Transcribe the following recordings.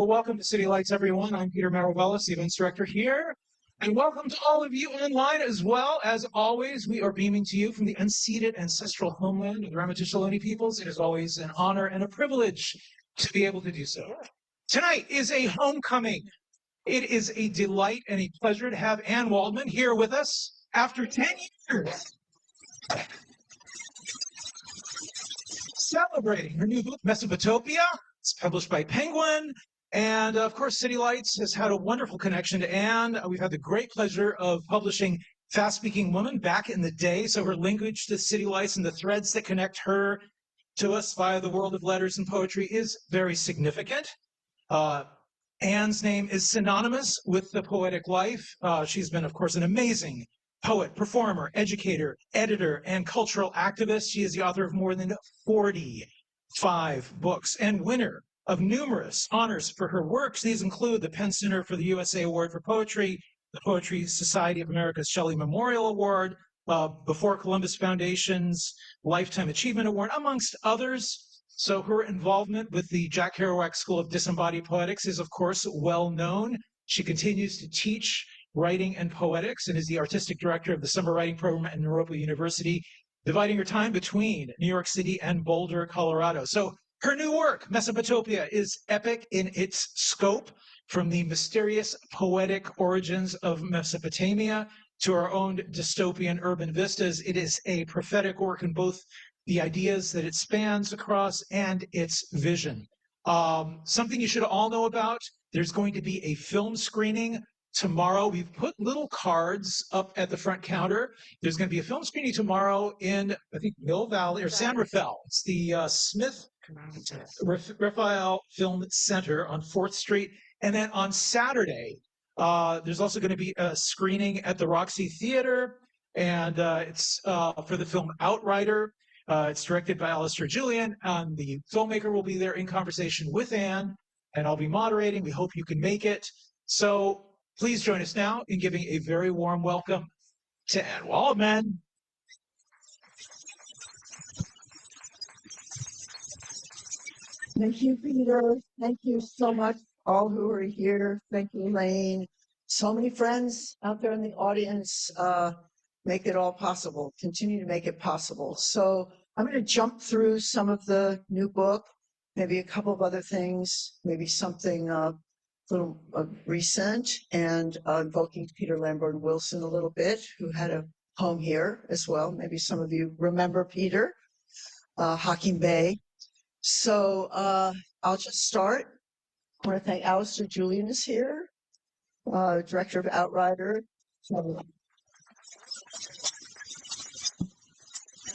Well, welcome to City Lights, everyone. I'm Peter Maravellis, the events director here. And welcome to all of you online as well. As always, we are beaming to you from the unceded ancestral homeland of the Ramaytush peoples. It is always an honor and a privilege to be able to do so. Tonight is a homecoming. It is a delight and a pleasure to have Anne Waldman here with us after 10 years. Celebrating her new book, Mesopotopia. It's published by Penguin. And of course, City Lights has had a wonderful connection to Anne. We've had the great pleasure of publishing Fast Speaking Woman back in the day. So her linkage to City Lights and the threads that connect her to us via the world of letters and poetry is very significant. Anne's name is synonymous with the poetic life. She's been, of course, an amazing poet, performer, educator, editor, and cultural activist. She is the author of more than 45 books and winner of numerous honors for her works. These include the Penn Center for the USA Award for Poetry, the Poetry Society of America's Shelley Memorial Award, Before Columbus Foundation's Lifetime Achievement Award, amongst others. So her involvement with the Jack Kerouac School of Disembodied Poetics is, of course, well known. She continues to teach writing and poetics and is the artistic director of the summer writing program at Naropa University, dividing her time between New York City and Boulder, Colorado. So her new work, Mesopotopia, is epic in its scope, from the mysterious poetic origins of Mesopotamia to our own dystopian urban vistas. It is a prophetic work in both the ideas that it spans across and its vision. Something you should all know about, there's going to be a film screening tomorrow. We've put little cards up at the front counter. There's going to be a film screening tomorrow in, I think, Mill Valley or San Rafael. It's the Smith Raphael Film Center on 4th Street. And then on Saturday, there's also going to be a screening at the Roxy Theater, and it's for the film Outrider. It's directed by Alistair Julian, and the filmmaker will be there in conversation with Anne, and I'll be moderating. We hope you can make it. So please join us now in giving a very warm welcome to Anne Waldman. Thank you, Peter. Thank you so much, all who are here. Thank you, Elaine. So many friends out there in the audience make it all possible, continue to make it possible. So I'm going to jump through some of the new book, maybe a couple of other things, maybe something a little recent, and invoking Peter Lamborn Wilson a little bit, who had a home here as well. Maybe some of you remember Peter, Hocking Bay. So I'll just start. I want to thank Alistair Julian is here, director of Outrider. I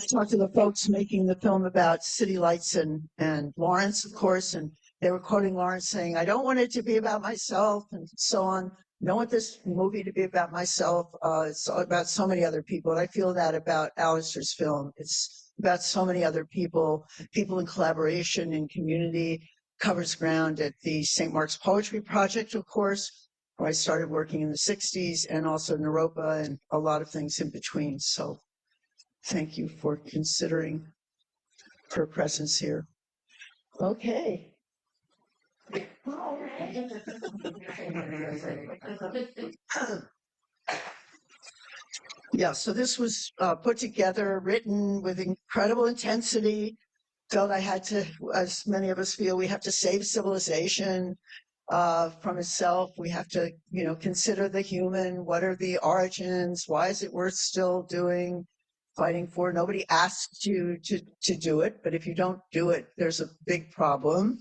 talked to the folks making the film about City Lights and Lawrence, of course, and they were quoting Lawrence saying, I don't want it to be about myself and so on. I don't want this movie to be about myself. It's about so many other people. And I feel that about Alistair's film. It's about so many other people, people in collaboration and community, covers ground at the St. Mark's Poetry Project, of course, where I started working in the 60s, and also Naropa and a lot of things in between. So thank you for considering her presence here. Okay. Yeah, so this was put together, written with incredible intensity. Felt I had to, as many of us feel, we have to save civilization from itself. We have to, consider the human. What are the origins? Why is it worth still doing, fighting for? Nobody asked you to do it, but if you don't do it, there's a big problem.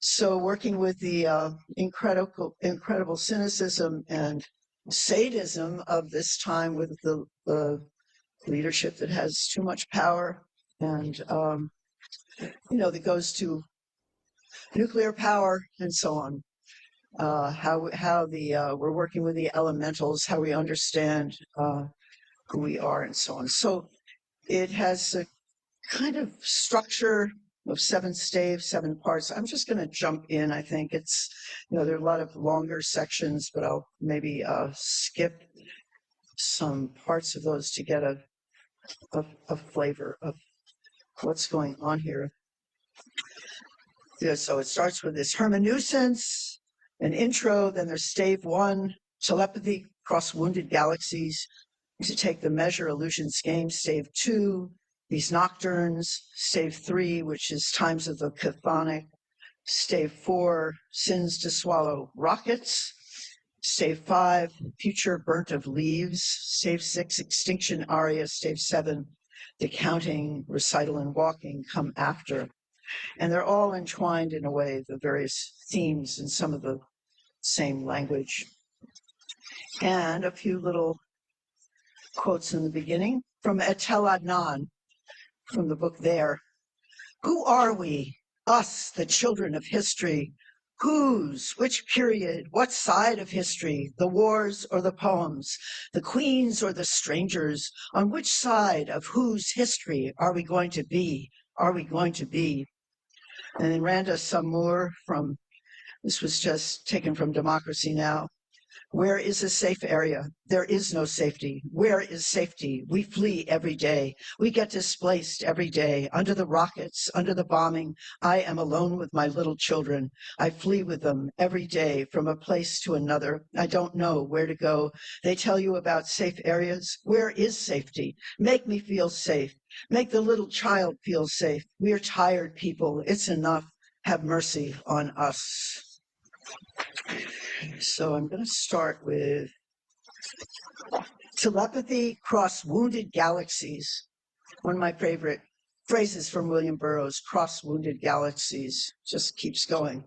So working with the incredible cynicism and sadism of this time, with the leadership that has too much power, and that goes to nuclear power and so on. How we're working with the elementals, how we understand who we are, and so on. So it has a kind of structure of 7 staves, 7 parts. I'm just going to jump in. I think it's, there are a lot of longer sections, but I'll maybe skip some parts of those to get a flavor of what's going on here. So it starts with this hermeneusence, an intro, then there's stave 1, telepathy, cross wounded galaxies, to take the measure illusions game, stave 2, these nocturnes, stave 3, which is times of the chthonic, stave 4, sins to swallow rockets, stave 5, future burnt of leaves, stave 6, extinction aria, stave 7, the counting, recital, and walking come after. And they're all entwined in a way, the various themes in some of the same language. And a few little quotes in the beginning from Etel Adnan, from the book There. Who are we, us, the children of history? Whose, which period, what side of history, the wars or the poems, the queens or the strangers? On which side of whose history are we going to be? Are we going to be? And then Randa Samur from, this was just taken from Democracy Now! Where is a safe area? There is no safety. Where is safety? We flee every day. We get displaced every day. Under the rockets, under the bombing, I am alone with my little children. I flee with them every day from a place to another. I don't know where to go. They tell you about safe areas. Where is safety? Make me feel safe. Make the little child feel safe. We are tired people. It's enough. Have mercy on us. So I'm going to start with telepathy cross wounded galaxies. One of my favorite phrases from William Burroughs, cross wounded galaxies, just keeps going.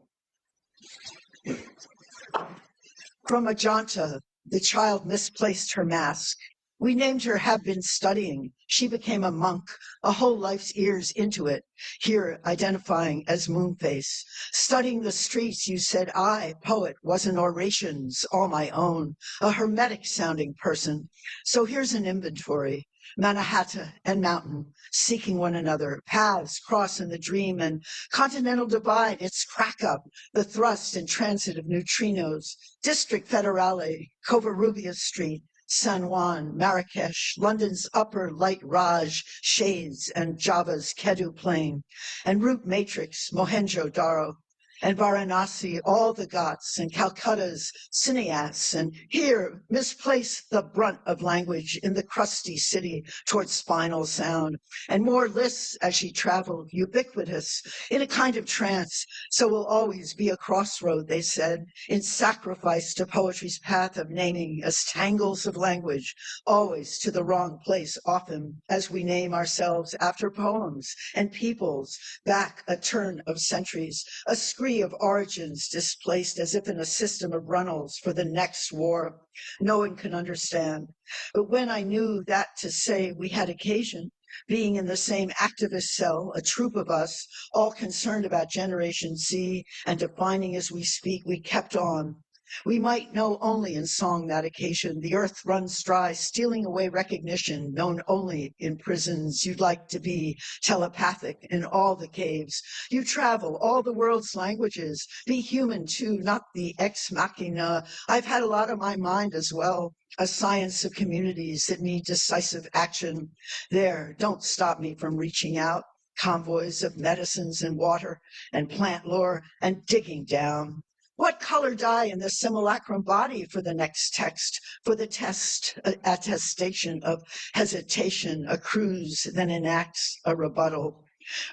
From Ajanta, the child misplaced her mask. We named her Have Been Studying. She became a monk, a whole life's ears into it, here identifying as Moonface. Studying the streets, you said I, poet, wasn't orations, all my own, a hermetic-sounding person. So here's an inventory. Mannahatta and mountain, seeking one another, paths cross in the dream, and continental divide, its crack up, the thrust and transit of neutrinos, District Federale, Covarrubias Street, San Juan, Marrakesh, London's upper light Raj, shades, and Java's Kedu plain, and route matrix, Mohenjo-Daro, and Varanasi, all the Ghats, and Calcutta's Cineas, and here misplace the brunt of language in the crusty city towards spinal sound, and more lists as she traveled, ubiquitous, in a kind of trance, so will always be a crossroad, they said, in sacrifice to poetry's path of naming as tangles of language, always to the wrong place often, as we name ourselves after poems and peoples, back a turn of centuries, a screen of origins displaced as if in a system of runnels for the next war. No one can understand. But when I knew that to say we had occasion, being in the same activist cell, a troop of us, all concerned about Generation Z and defining as we speak, we kept on. We might know only in song that occasion, the earth runs dry, stealing away recognition, known only in prisons. You'd like to be telepathic in all the caves. You travel all the world's languages. Be human too, not the ex machina. I've had a lot on my mind as well. A science of communities that need decisive action. There, don't stop me from reaching out. Convoys of medicines and water and plant lore and digging down. What color dye in the simulacrum body for the next text, for the test, attestation of hesitation, a cruise, then enacts a rebuttal.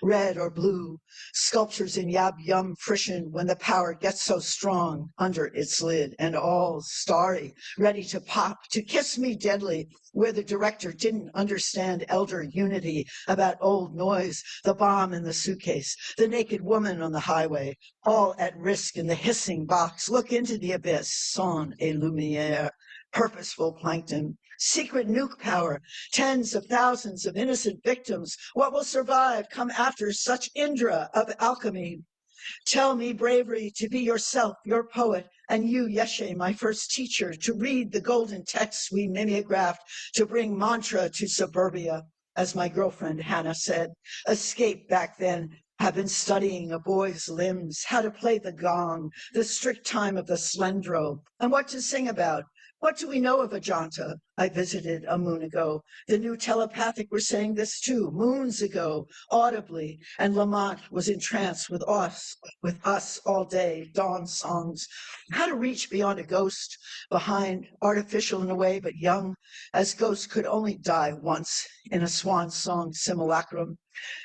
Red or blue, sculptures in Yab Yum frisson when the power gets so strong under its lid, and all starry, ready to pop, to kiss me deadly, where the director didn't understand elder unity about old noise, the bomb in the suitcase, the naked woman on the highway, all at risk in the hissing box. Look into the abyss, son et lumiere, purposeful plankton, secret nuke power, tens of thousands of innocent victims. What will survive? Come after such Indra of alchemy. Tell me bravery to be yourself, your poet, and you, Yeshe, my first teacher, to read the golden texts we mimeographed, to bring mantra to suburbia, as my girlfriend Hannah said. Escape back then. Have been studying a boy's limbs, how to play the gong, the strict time of the slendro, and what to sing about. What do we know of Ajanta? I visited a moon ago. The new telepathic were saying this too, moons ago, audibly, and Lamont was entranced with us all day, dawn songs. How to reach beyond a ghost, behind, artificial in a way, but young, as ghosts could only die once in a swan song simulacrum.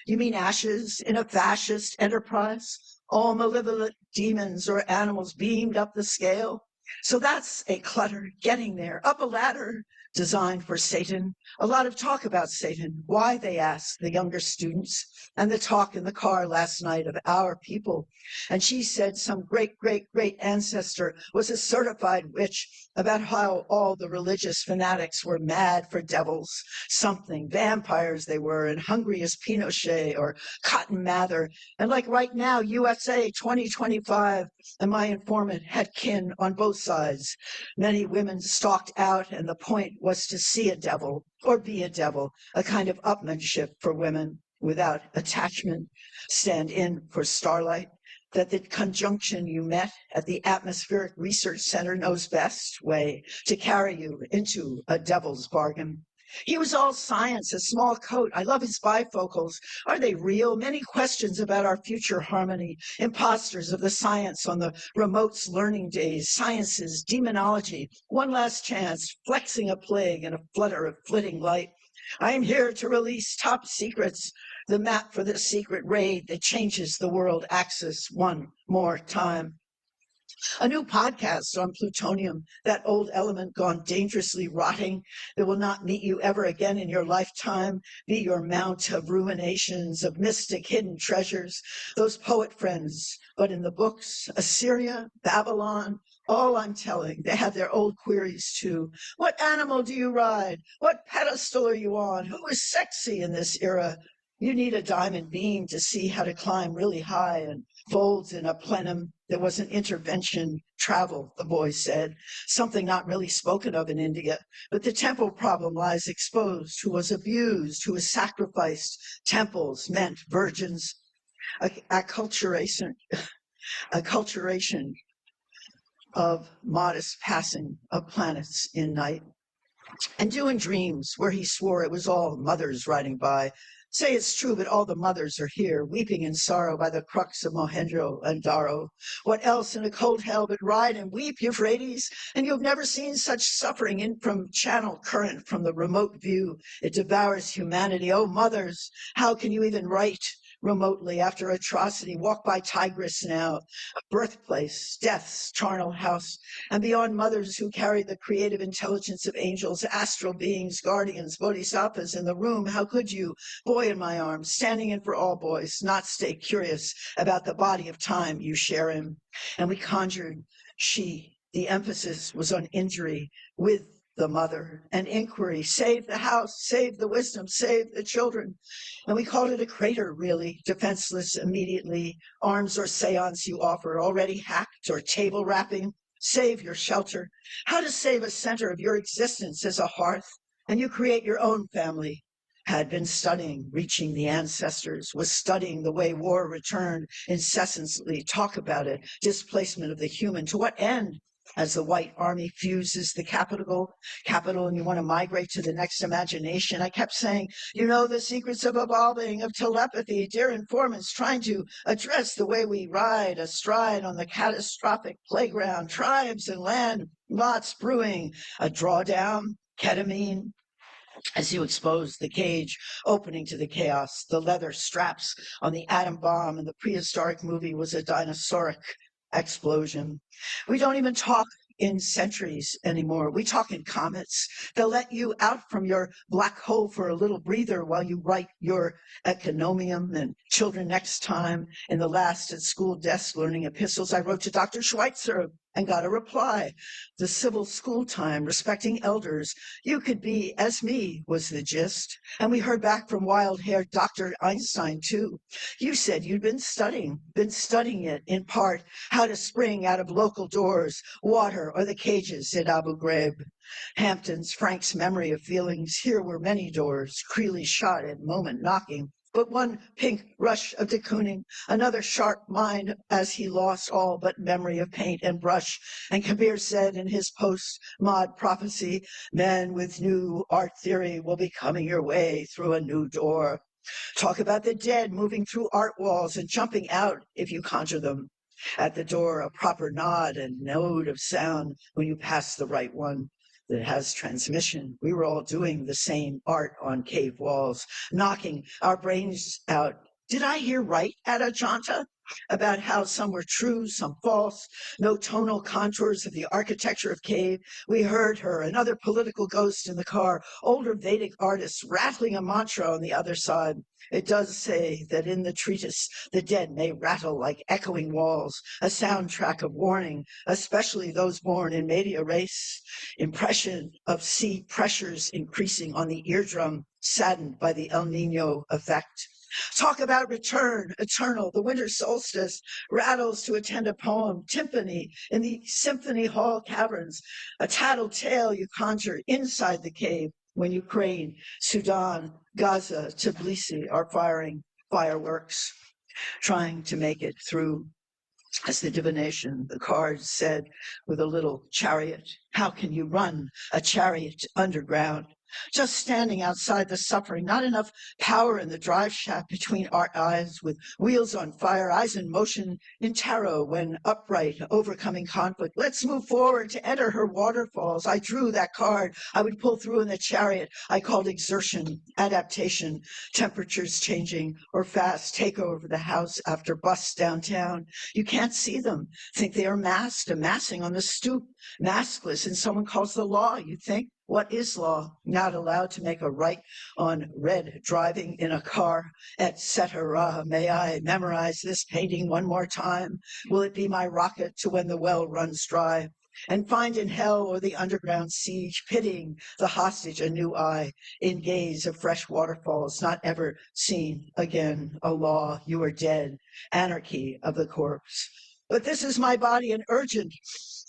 You mean ashes in a fascist enterprise? All malevolent demons or animals beamed up the scale? So that's a clutter getting there, up a ladder designed for Satan. A lot of talk about Satan. Why, they asked the younger students, and the talk in the car last night of our people. And she said some great, great, great ancestor was a certified witch, about how all the religious fanatics were mad for devils, something, vampires they were, and hungry as Pinochet or Cotton Mather. And like right now, USA 2025, and my informant had kin on both sides. Many women stalked out, and the point was to see a devil or be a devil, a kind of upmanship for women without attachment, stand in for starlight, that the conjunction you met at the Atmospheric Research Center knows best way to carry you into a devil's bargain. He was all science, a small coat. I love his bifocals. Are they real? Many questions about our future harmony. Imposters of the science on the remote's learning days. Science's demonology. One last chance, flexing a plague in a flutter of flitting light. I am here to release top secrets, the map for the secret raid that changes the world axis one more time. A new podcast on plutonium, that old element gone dangerously rotting, that will not meet you ever again in your lifetime, be your mount of ruinations, of mystic hidden treasures, those poet friends, but in the books, Assyria, Babylon, all I'm telling, they have their old queries too. What animal do you ride? What pedestal are you on? Who is sexy in this era? You need a diamond beam to see how to climb really high, and folds in a plenum. There was an intervention travel, the boy said, something not really spoken of in India. But the temple problem lies exposed. Who was abused, who was sacrificed. Temples meant virgins. Acculturation of modest passing of planets in night. And doing dreams where he swore it was all mothers riding by. Say it's true, but all the mothers are here, weeping in sorrow by the crux of Mohenjo and Daro. What else in a cold hell but ride and weep, Euphrates? And you've never seen such suffering in from channel current from the remote view. It devours humanity. Oh, mothers, how can you even write remotely after atrocity? Walk by Tigris now, a birthplace, death's charnel house, and beyond mothers who carry the creative intelligence of angels, astral beings, guardians, bodhisattvas in the room. How could you, boy in my arms, standing in for all boys, not stay curious about the body of time you share in? And we conjured she. The emphasis was on injury with the mother, and inquiry, save the house, save the wisdom, save the children. And we called it a crater, really, defenseless immediately. Arms or seance you offer, already hacked, or table wrapping, save your shelter. How to save a center of your existence as a hearth, and you create your own family. Had been studying, reaching the ancestors, was studying the way war returned incessantly, talk about it, displacement of the human, to what end? As the white army fuses the capital, and you want to migrate to the next imagination. I kept saying, you know, the secrets of evolving, of telepathy, dear informants, trying to address the way we ride astride on the catastrophic playground, tribes and land, lots brewing, a drawdown, ketamine, as you expose the cage opening to the chaos. The leather straps on the atom bomb in the prehistoric movie was a dinosauric explosion. We don't even talk in centuries anymore. We talk in comets. They'll let you out from your black hole for a little breather while you write your economium. And children next time, in the last at school desk learning epistles, I wrote to Dr. Schweitzer and got a reply. The civil school time, respecting elders. You could be as me, was the gist. And we heard back from wild-haired Dr. Einstein, too. You said you'd been studying it in part, how to spring out of local doors, water, or the cages at Abu Ghraib. Hampton's Frank's memory of feelings. Here were many doors, Creeley shot at moment knocking. but one pink rush of de Kooning, another sharp mind as he lost all but memory of paint and brush. And Kabir said in his post-mod prophecy, men with new art theory will be coming your way through a new door. Talk about the dead moving through art walls and jumping out if you conjure them. At the door, a proper nod and node of sound when you pass the right one that has transmission. We were all doing the same art on cave walls, knocking our brains out. Did I hear right at Ajanta about how some were true, some false, no tonal contours of the architecture of cave? We heard her, another political ghost in the car, older Vedic artists rattling a mantra on the other side. It does say that in the treatise, the dead may rattle like echoing walls, a soundtrack of warning, especially those born in media res. Impression of sea pressures increasing on the eardrum, saddened by the El Nino effect. Talk about return, eternal, the winter solstice, rattles to attend a poem, timpani in the symphony hall caverns, a tattled tale you conjure inside the cave when Ukraine, Sudan, Gaza, Tbilisi are firing fireworks, trying to make it through. As the divination, the card said with a little chariot, how can you run a chariot underground? Just standing outside the suffering, not enough power in the drive shaft between our eyes with wheels on fire, eyes in motion in tarot when upright, overcoming conflict. Let's move forward to enter her waterfalls. I drew that card. I would pull through in the chariot. I called exertion, adaptation, temperatures changing or fast takeover the house after busts downtown. You can't see them. Think they are masked, amassing on the stoop, maskless, and someone calls the law. You think, what is law? Not allowed to make a right on red driving in a car, etc. May I memorize this painting one more time? Will it be my rocket to when the well runs dry? And find in hell or the underground siege, pitying the hostage a new eye, in gaze of fresh waterfalls, not ever seen again. A law, you are dead, anarchy of the corpse. But this is my body, an urgent,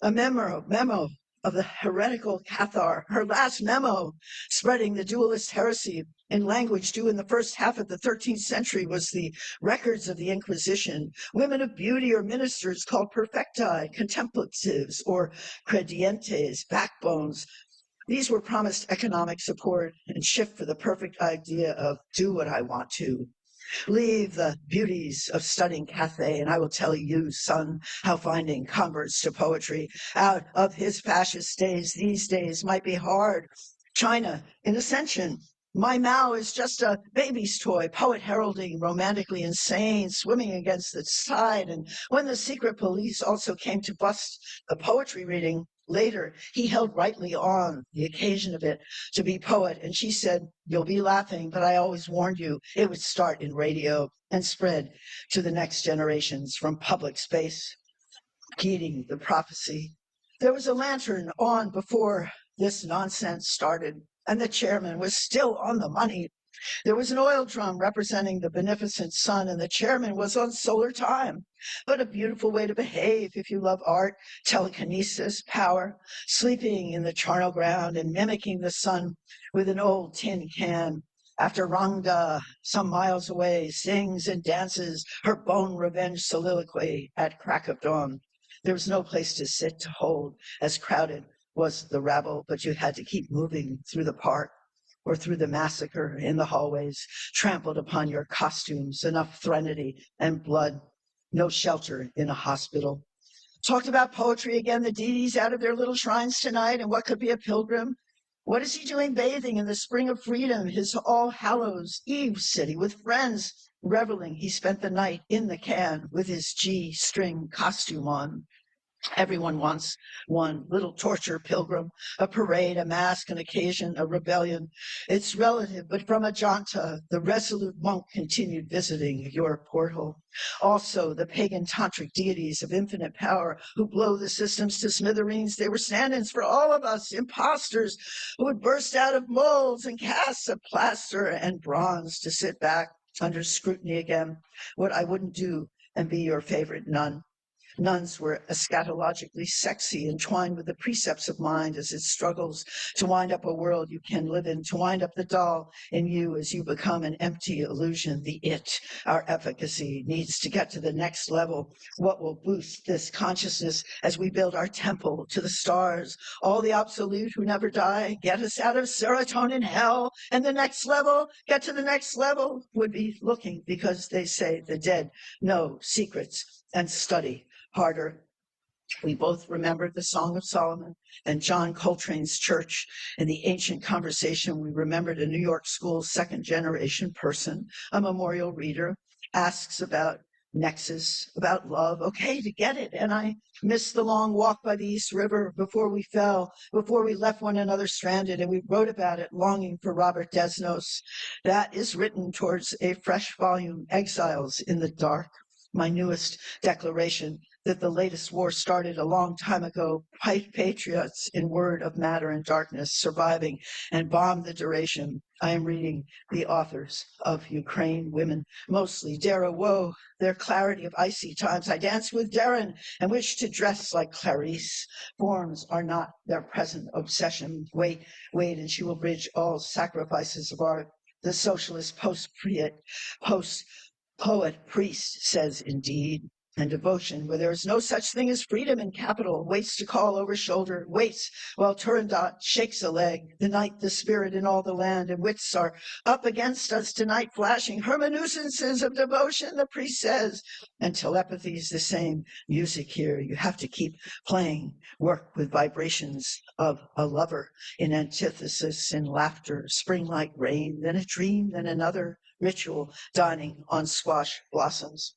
a memo of the heretical Cathar, her last memo spreading the dualist heresy in language due in the first half of the 13th century was the records of the Inquisition. Women of beauty or ministers called perfecti, contemplatives or credientes, backbones. These were promised economic support and shift for the perfect idea of do what I want to. Leave the beauties of studying Cathay, and I will tell you, son, how finding converts to poetry out of his fascist days these days might be hard. China in ascension. My Mao is just a baby's toy, poet heralding, romantically insane, swimming against the tide. And when the secret police also came to bust the poetry reading, later, he held rightly on the occasion of it to be poet. And she said, you'll be laughing, but I always warned you it would start in radio and spread to the next generations from public space. Heeding the prophecy. There was a lantern on before this nonsense started, and the chairman was still on the money. There was an oil drum representing the beneficent sun, and the chairman was on solar time. But a beautiful way to behave if you love art, telekinesis, power, sleeping in the charnel ground and mimicking the sun with an old tin can. After Rangda, some miles away, sings and dances her bone revenge soliloquy at crack of dawn. There was no place to sit, to hold, as crowded was the rabble, but you had to keep moving through the park or through the massacre in the hallways, trampled upon your costumes, enough threnody and blood, no shelter in a hospital. Talked about poetry again, the deities out of their little shrines tonight, and what could be a pilgrim. What is he doing bathing in the spring of freedom, his All Hallows Eve city with friends, reveling? He spent the night in the can with his G-string costume on. Everyone wants one little torture pilgrim, a parade, a mask, an occasion, a rebellion. It's relative, but from Ajanta, the resolute monk continued visiting your portal. Also, the pagan tantric deities of infinite power who blow the systems to smithereens. They were stand-ins for all of us, imposters who would burst out of molds and casts of plaster and bronze to sit back under scrutiny again. What I wouldn't do and be your favorite nun. Nuns were eschatologically sexy, entwined with the precepts of mind as it struggles to wind up a world you can live in, to wind up the doll in you as you become an empty illusion, the it. Our efficacy needs to get to the next level. What will boost this consciousness as we build our temple to the stars? All the absolute who never die, get us out of serotonin hell. And the next level, get to the next level, would be looking, because they say the dead know secrets and study harder. We both remembered the Song of Solomon and John Coltrane's church. In the ancient conversation, we remembered a New York school second-generation person, a memorial reader, asks about nexus, about love. Okay, to get it. And I missed the long walk by the East River before we fell, before we left one another stranded, and we wrote about it, longing for Robert Desnos. That is written towards a fresh volume, Exiles in the Dark, my newest declaration that the latest war started a long time ago. Patriots in word of matter and darkness, surviving and bomb the duration. I am reading the authors of Ukraine, women, mostly Dara Woe, their clarity of icy times. I dance with Darren and wish to dress like Clarice. Forms are not their present obsession. Wait, and she will bridge all sacrifices of art. The socialist poet priest says, indeed, and devotion, where there is no such thing as freedom in capital, waits to call over shoulder, waits while Turandot shakes a leg. The night, the spirit in all the land, and wits are up against us tonight, flashing hermenuisances of devotion, the priest says, and telepathies the same. Music here, you have to keep playing, work with vibrations of a lover in antithesis, in laughter, spring like rain, then a dream, then another ritual, dining on squash blossoms.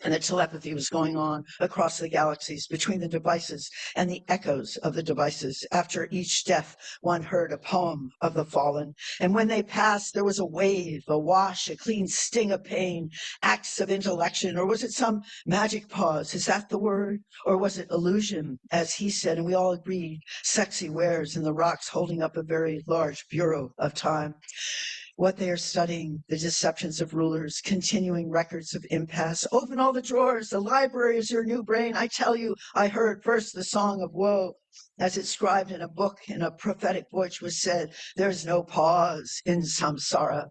And the telepathy was going on across the galaxies between the devices and the echoes of the devices. After each death, one heard a poem of the fallen. And when they passed, there was a wave, a wash, a clean sting of pain, acts of intellection. Or was it some magic pause? Is that the word? Or was it illusion, as he said, and we all agreed, sexy wares in the rocks holding up a very large bureau of time? What they are studying, the deceptions of rulers, continuing records of impasse. Open all the drawers, the library is your new brain. I tell you, I heard first the song of woe, as it's scribed in a book in a prophetic voice was said, there's no pause in samsara.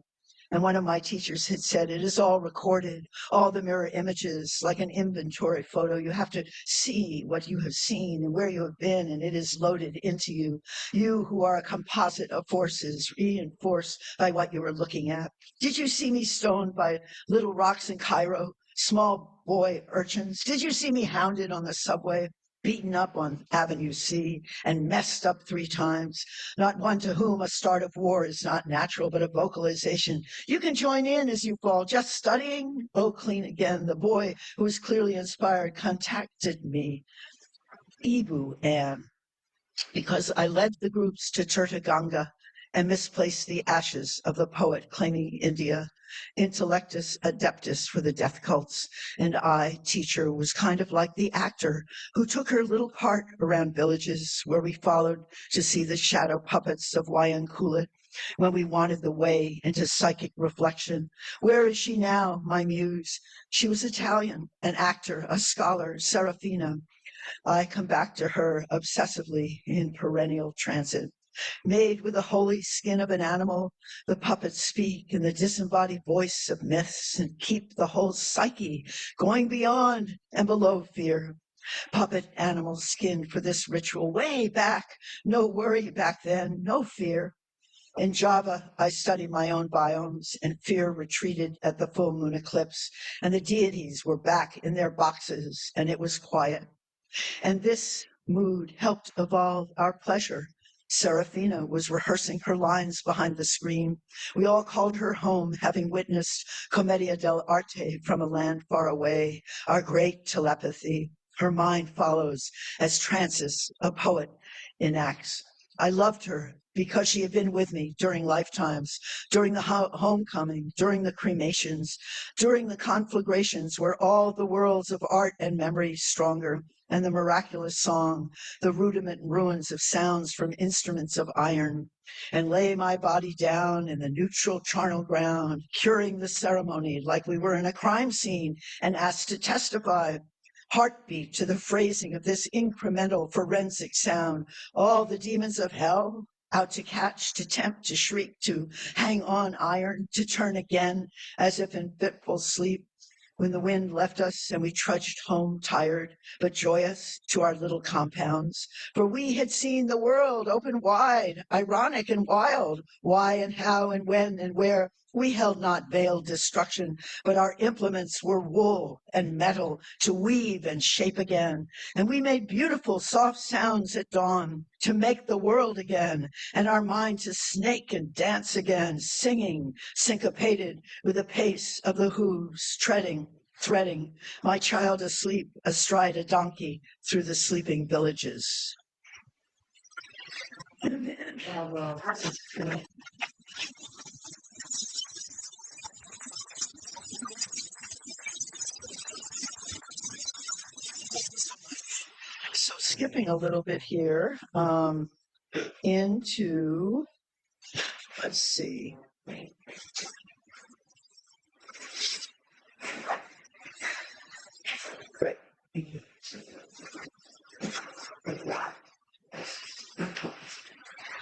And one of my teachers had said, it is all recorded, all the mirror images, like an inventory photo. You have to see what you have seen and where you have been, and it is loaded into you. You who are a composite of forces, reinforced by what you were looking at. Did you see me stoned by little rocks in Cairo, small boy urchins? Did you see me hounded on the subway? Beaten up on Avenue C and messed up 3 times, not one to whom a start of war is not natural, but a vocalization. You can join in as you fall, just studying. Oh, clean again. The boy who was clearly inspired contacted me, Ibu Anne, because I led the groups to Tirthaganga and misplaced the ashes of the poet claiming India, intellectus adeptus for the death cults. And I, teacher, was kind of like the actor who took her little part around villages where we followed to see the shadow puppets of Wayan Kulit when we wanted the way into psychic reflection. Where is she now, my muse? She was Italian, an actor, a scholar, Serafina. I come back to her obsessively in perennial transit. Made with the holy skin of an animal, the puppets speak in the disembodied voice of myths and keep the whole psyche going beyond and below fear. Puppet animal skin for this ritual way back. No worry back then, no fear. In Java, I studied my own biomes, and fear retreated at the full moon eclipse, and the deities were back in their boxes, and it was quiet. And this mood helped evolve our pleasure. Serafina was rehearsing her lines behind the screen. We all called her home, having witnessed Commedia dell'arte from a land far away, our great telepathy. Her mind follows as trances a poet enacts. I loved her because she had been with me during lifetimes, during the homecoming, during the cremations, during the conflagrations where all the worlds of art and memory stronger, and the miraculous song, the rudiment ruins of sounds from instruments of iron, and lay my body down in the neutral charnel ground, curing the ceremony like we were in a crime scene and asked to testify. heartbeat to the phrasing of this incremental forensic sound. All the demons of hell out to catch, to tempt, to shriek, to hang on iron, to turn again as if in fitful sleep. When the wind left us and we trudged home tired, but joyous to our little compounds, for we had seen the world open wide, ironic and wild, why and how and when and where. We held not veiled destruction, but our implements were wool and metal to weave and shape again. And we made beautiful soft sounds at dawn to make the world again, and our mind to snake and dance again, singing, syncopated with the pace of the hooves, treading, threading, my child asleep astride a donkey through the sleeping villages. So skipping a little bit here into, let's see. Great. Thank you.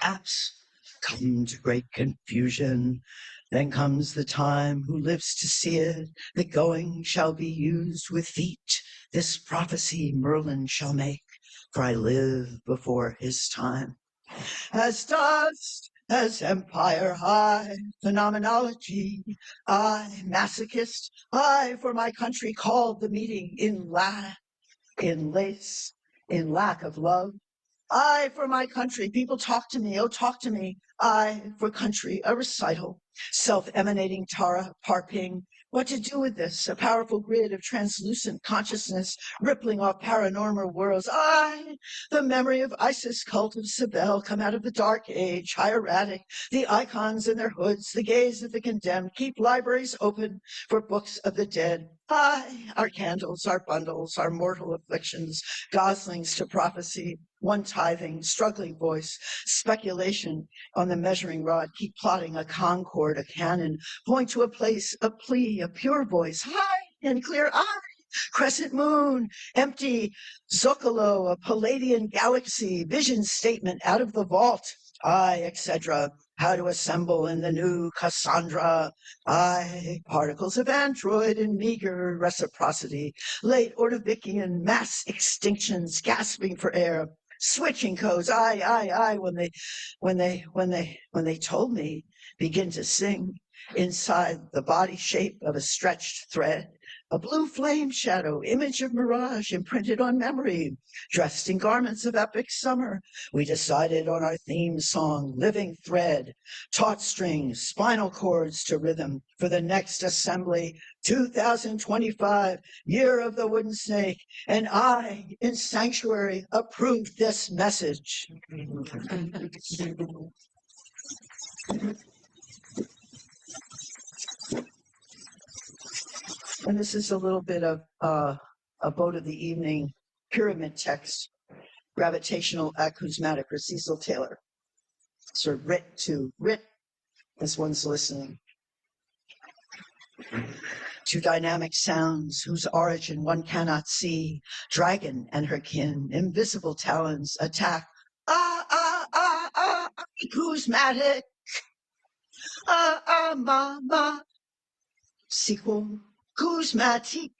Apps come to great confusion. Then comes the time who lives to see it. The going shall be used with feet. This prophecy Merlin shall make, for I live before his time. As dust, as empire high, phenomenology, I, masochist, I for my country called the meeting in lace, in lack of love. I for my country, people talk to me, oh talk to me. I for country, a recital, self-emanating Tara, Parping. What to do with this? A powerful grid of translucent consciousness rippling off paranormal worlds. I, the memory of Isis cult of Cybele, come out of the dark age, hieratic, the icons in their hoods, the gaze of the condemned, keep libraries open for books of the dead. I, our candles, our bundles, our mortal afflictions, goslings to prophecy, one tithing, struggling voice, speculation on the measuring rod, keep plotting a concord, a canon, point to a place, a plea, a pure voice, high and clear eye, crescent moon, empty Zocalo, a Palladian galaxy, vision statement out of the vault, I, etc. How to assemble in the new Cassandra, I, particles of android in meager reciprocity, late Ordovician mass extinctions gasping for air, switching codes, I, when they told me, begin to sing inside the body shape of a stretched thread, a blue flame shadow, image of mirage imprinted on memory, dressed in garments of epic summer. We decided on our theme song, living thread, taut strings, spinal cords to rhythm for the next assembly, 2025, year of the wooden snake, and I, in sanctuary, approved this message. And this is a little bit of a boat of the evening pyramid text, gravitational acousmatic, or Cecil Taylor. Sort of writ as one's listening. To dynamic sounds whose origin one cannot see, dragon and her kin, invisible talons attack. Acousmatic. Ma. Sequel. Acousmatic.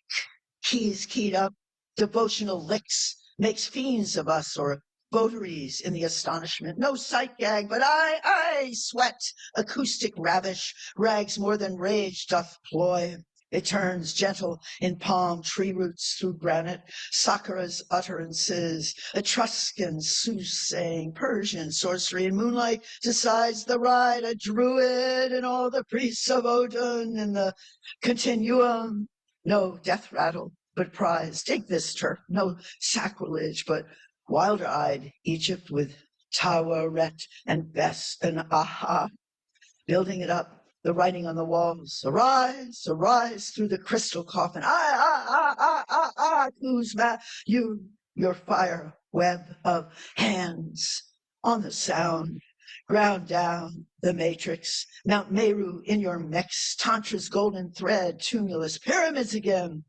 Keys keyed up. Devotional licks. Makes fiends of us, or votaries in the astonishment. No sight gag, but I sweat. Acoustic ravish. Rags more than rage doth ploy. It turns gentle in palm tree roots through granite, Sakura's utterances, Etruscan soothsaying, Persian sorcery, and moonlight decides the ride, a druid and all the priests of Odin in the continuum. No death rattle, but prize. Take this turf, no sacrilege, but wilder-eyed Egypt with Taweret and Bes and Aha, building it up. The writing on the walls, arise, arise through the crystal coffin. Kuzma, your fire web of hands on the sound, ground down the matrix, Mount Meru in your mix, Tantra's golden thread, tumulus, pyramids again,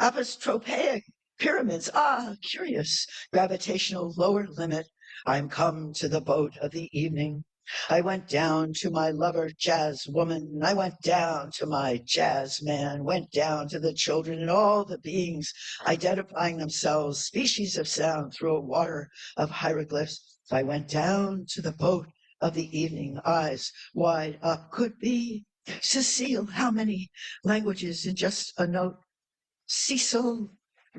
apostropaic, Pyramids, ah, curious, gravitational lower limit. I'm come to the boat of the evening. I went down to my lover, jazz woman. I went down to my jazz man, went down to the children and all the beings identifying themselves, species of sound through a water of hieroglyphs. I went down to the boat of the evening, eyes wide up. Could be Cecile, how many languages in just a note? Cecil,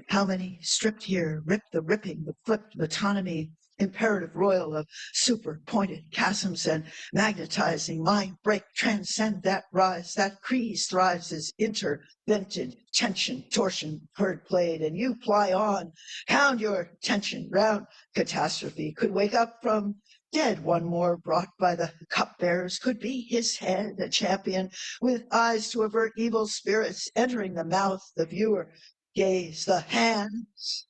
how many stripped here, ripped the ripping, the flipped metonymy, imperative royal of super pointed chasms and magnetizing mind break, transcend that rise, that crease thrives as intervented tension, torsion, heard played, and you ply on, pound your tension round catastrophe, could wake up from dead, one more brought by the cupbearers, could be his head, a champion with eyes to avert evil spirits entering the mouth, the viewer gaze, the hands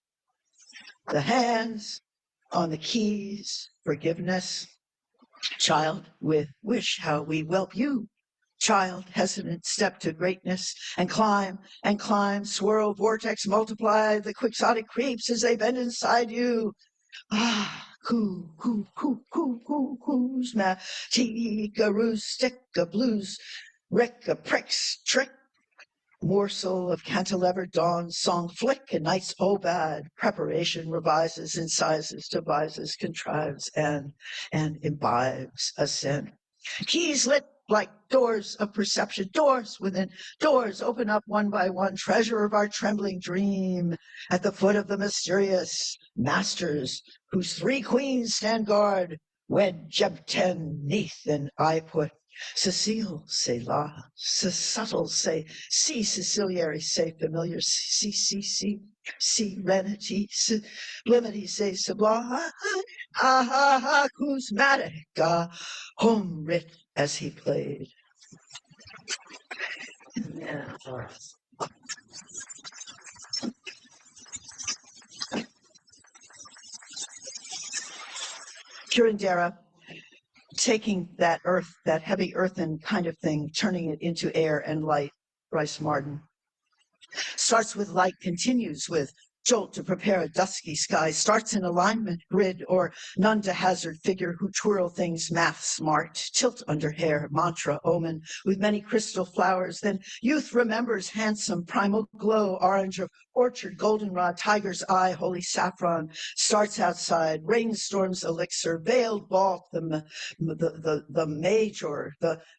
on the keys, forgiveness. Child with wish, how we whelp you. Child, hesitant, step to greatness and climb, swirl, vortex, multiply the quixotic creeps as they bend inside you. Ah, coos, ma, tika, stick, a blues, rick, a pricks, trick, morsel of cantilever dawn, song flick, and night's bad preparation revises, incisors, devises, contrives, and imbibes ascent. Keys lit like doors of perception, doors within doors open up one by one, treasure of our trembling dream at the foot of the mysterious masters whose three queens stand guard, wed Jebten neath, and I put Cecile, say la, subtle, say see, Siciliary, say familiar, see, serenity, sublimity, say sublime, acousmatic, home writ as he played. Yeah. Curandera, taking that earth, that heavy earthen kind of thing, turning it into air and light. Bryce Martin. Starts with light, continues with jolt to prepare a dusky sky, starts in alignment, grid, or none to hazard figure who twirl things math smart, tilt under hair, mantra, omen, with many crystal flowers. Then youth remembers handsome primal glow, orange of orchard, goldenrod, tiger's eye, holy saffron, starts outside, rainstorms elixir, veiled vault, the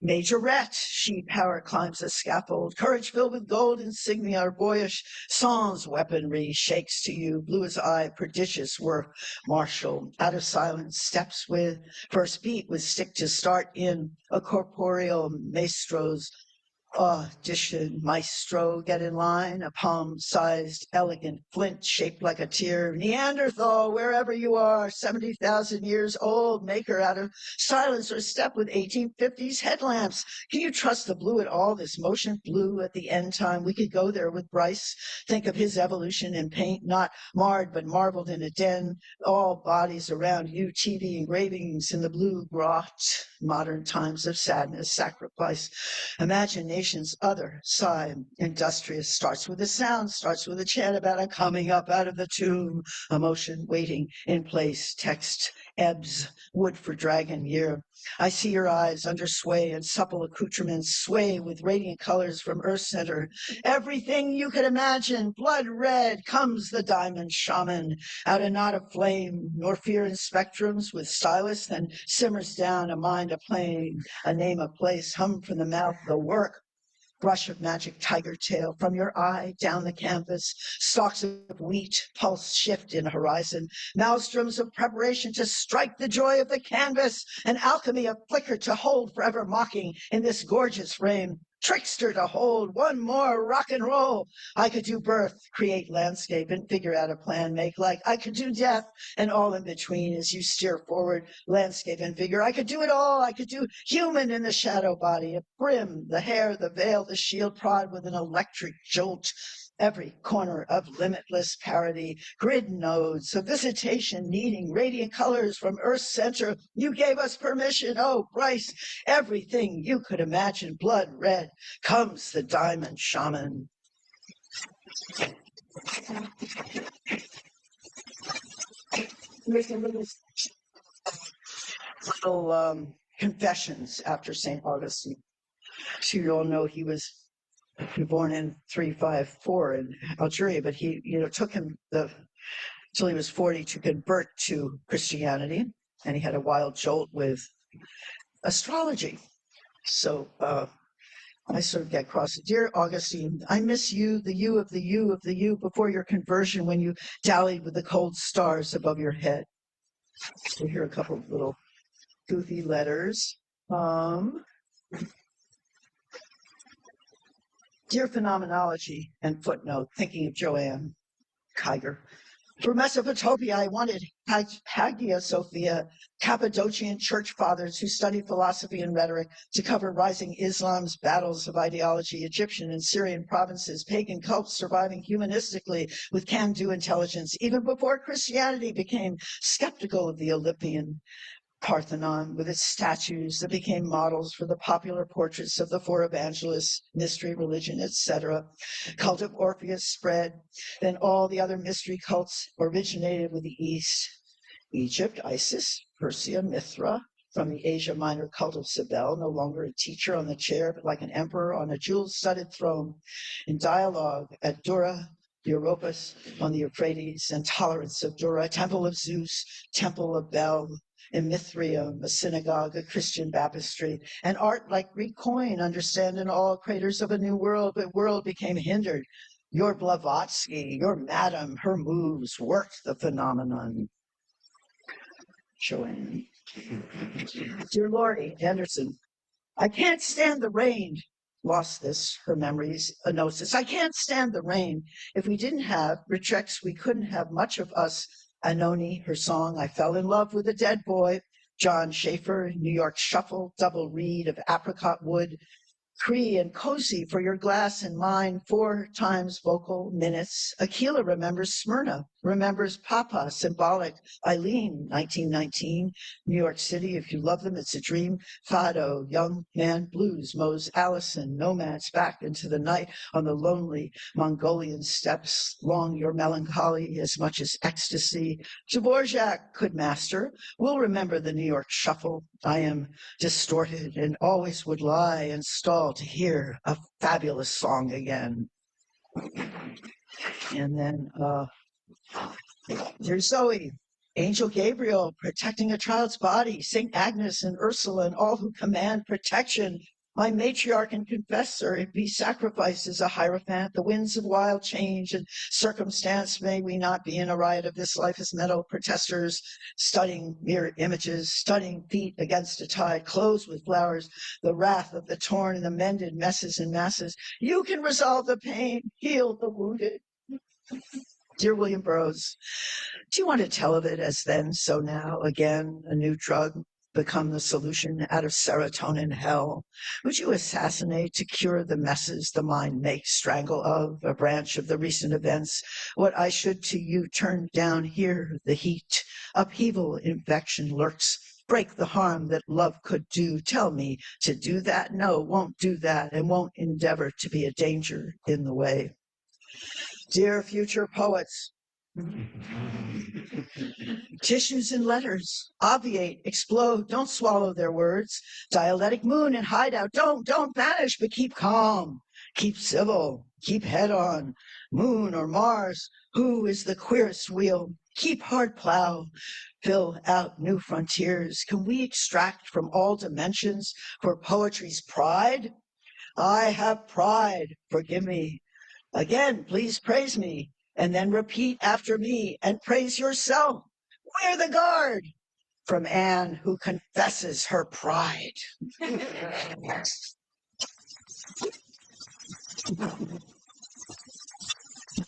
majorette, she power climbs a scaffold, courage filled with gold insignia, or boyish sans weaponry, shakes to you, blue as eye, prodigious work, martial, out of silence, steps with, first beat with stick to start in, a corporeal maestro's audition, maestro, get in line, a palm-sized, elegant flint shaped like a tear, Neanderthal, wherever you are, 70,000 years old, maker out of silence or step with 1850s headlamps. Can you trust the blue at all, this motion blue at the end time? We could go there with Bryce, think of his evolution in paint, not marred but marveled in a den, all bodies around you, TV engravings in the blue grot, modern times of sadness, sacrifice, imagination. Other side, industrious, starts with a sound, starts with a chant about a coming up out of the tomb, emotion waiting in place, text ebbs, wood for dragon year. I see your eyes under sway and supple accoutrements, sway with radiant colors from earth center. Everything you could imagine, blood red, comes the diamond shaman, out a knot of flame, nor fear in spectrums with stylus, then simmers down a mind, a plane, a name, a place, hum from the mouth, the work, brush of magic tiger tail from your eye down the canvas, stalks of wheat, pulse shift in horizon, maelstroms of preparation to strike the joy of the canvas, an alchemy of flicker to hold forever mocking in this gorgeous frame, trickster to hold, one more rock and roll. I could do birth, create landscape, and figure out a plan, make like I could do death and all in between as you steer forward, landscape and figure. I could do it all. I could do human in the shadow body, a brim, the hair, the veil, the shield, prod with an electric jolt. Every corner of limitless parody, grid nodes, a visitation needing radiant colors from Earth's center. You gave us permission. Oh, Bryce, everything you could imagine, blood red, comes the diamond shaman. Here's a little confessions after St. Augustine. So you all know he was born in 354 in Algeria, but he, took him till he was 40 to convert to Christianity, and he had a wild jolt with astrology. So I sort of get cross. Dear Augustine, I miss you, the you of the you of the you before your conversion when you dallied with the cold stars above your head. So here are a couple of little goofy letters. Dear Phenomenology, and footnote, thinking of Joanne Kiger. For Mesopotamia, I wanted Hagia Sophia, Cappadocian church fathers who studied philosophy and rhetoric to cover rising Islam's battles of ideology, Egyptian and Syrian provinces, pagan cults surviving humanistically with can-do intelligence, even before Christianity became skeptical of the Olympian Parthenon with its statues that became models for the popular portraits of the four evangelists, mystery, religion, etc. Cult of Orpheus spread. Then all the other mystery cults originated with the East. Egypt, Isis, Persia, Mithra, from the Asia Minor cult of Cybele, no longer a teacher on the chair, but like an emperor on a jewel-studded throne. In dialogue at Dura, Europos on the Euphrates, and tolerance of Dura, temple of Zeus, temple of Bel, in Mithraeum, a synagogue, a Christian baptistry, and art like Greek coin, understand in all craters of a new world, but world became hindered. Your Blavatsky, your madam, her moves worked the phenomenon. Joanne. Dear Lordy Anderson, I can't stand the rain. Lost this, her memories, a gnosis. I can't stand the rain. If we didn't have rejects, we couldn't have much of us. Anoni, her song, I fell in love with a dead boy. John Schaefer, New York Shuffle, double reed of apricot wood. Cree and cozy for your glass and mine, 4 times vocal minutes. Aquila remembers Smyrna, remembers Papa, symbolic. Eileen, 1919. New York City, if you love them, it's a dream. Fado, young man blues. Mose Allison, nomads back into the night on the lonely Mongolian steppes. Long your melancholy as much as ecstasy. Dvorak could master. We'll remember the New York Shuffle. I am distorted and always would lie and stall to hear a fabulous song again. And then there's Zoe, Angel Gabriel protecting a child's body, St. Agnes and Ursula and all who command protection. My matriarch and confessor, be sacrificed as a hierophant. The winds of wild change and circumstance, may we not be in a riot of this life as metal protesters, studying mirror images, studying feet against a tide, clothes with flowers, the wrath of the torn and the mended messes and masses. You can resolve the pain, heal the wounded. Dear William Burroughs, do you want to tell of it as then, so now, again, a new drug? Become the solution out of serotonin hell? Would you assassinate to cure the messes the mind makes strangle of, a branch of the recent events? What I should to you turn down here, the heat, upheaval, infection lurks, break the harm that love could do. Tell me to do that? No, won't do that, and won't endeavor to be a danger in the way. Dear future poets, tissues and letters, obviate, explode, don't swallow their words. Dialectic moon and hideout, don't vanish, but keep calm, keep civil, keep head on. Moon or Mars, who is the queerest wheel? Keep hard plow, fill out new frontiers. Can we extract from all dimensions for poetry's pride? I have pride, forgive me. Again, please praise me. And then repeat after me and praise yourself. Wear the guard from Anne, who confesses her pride.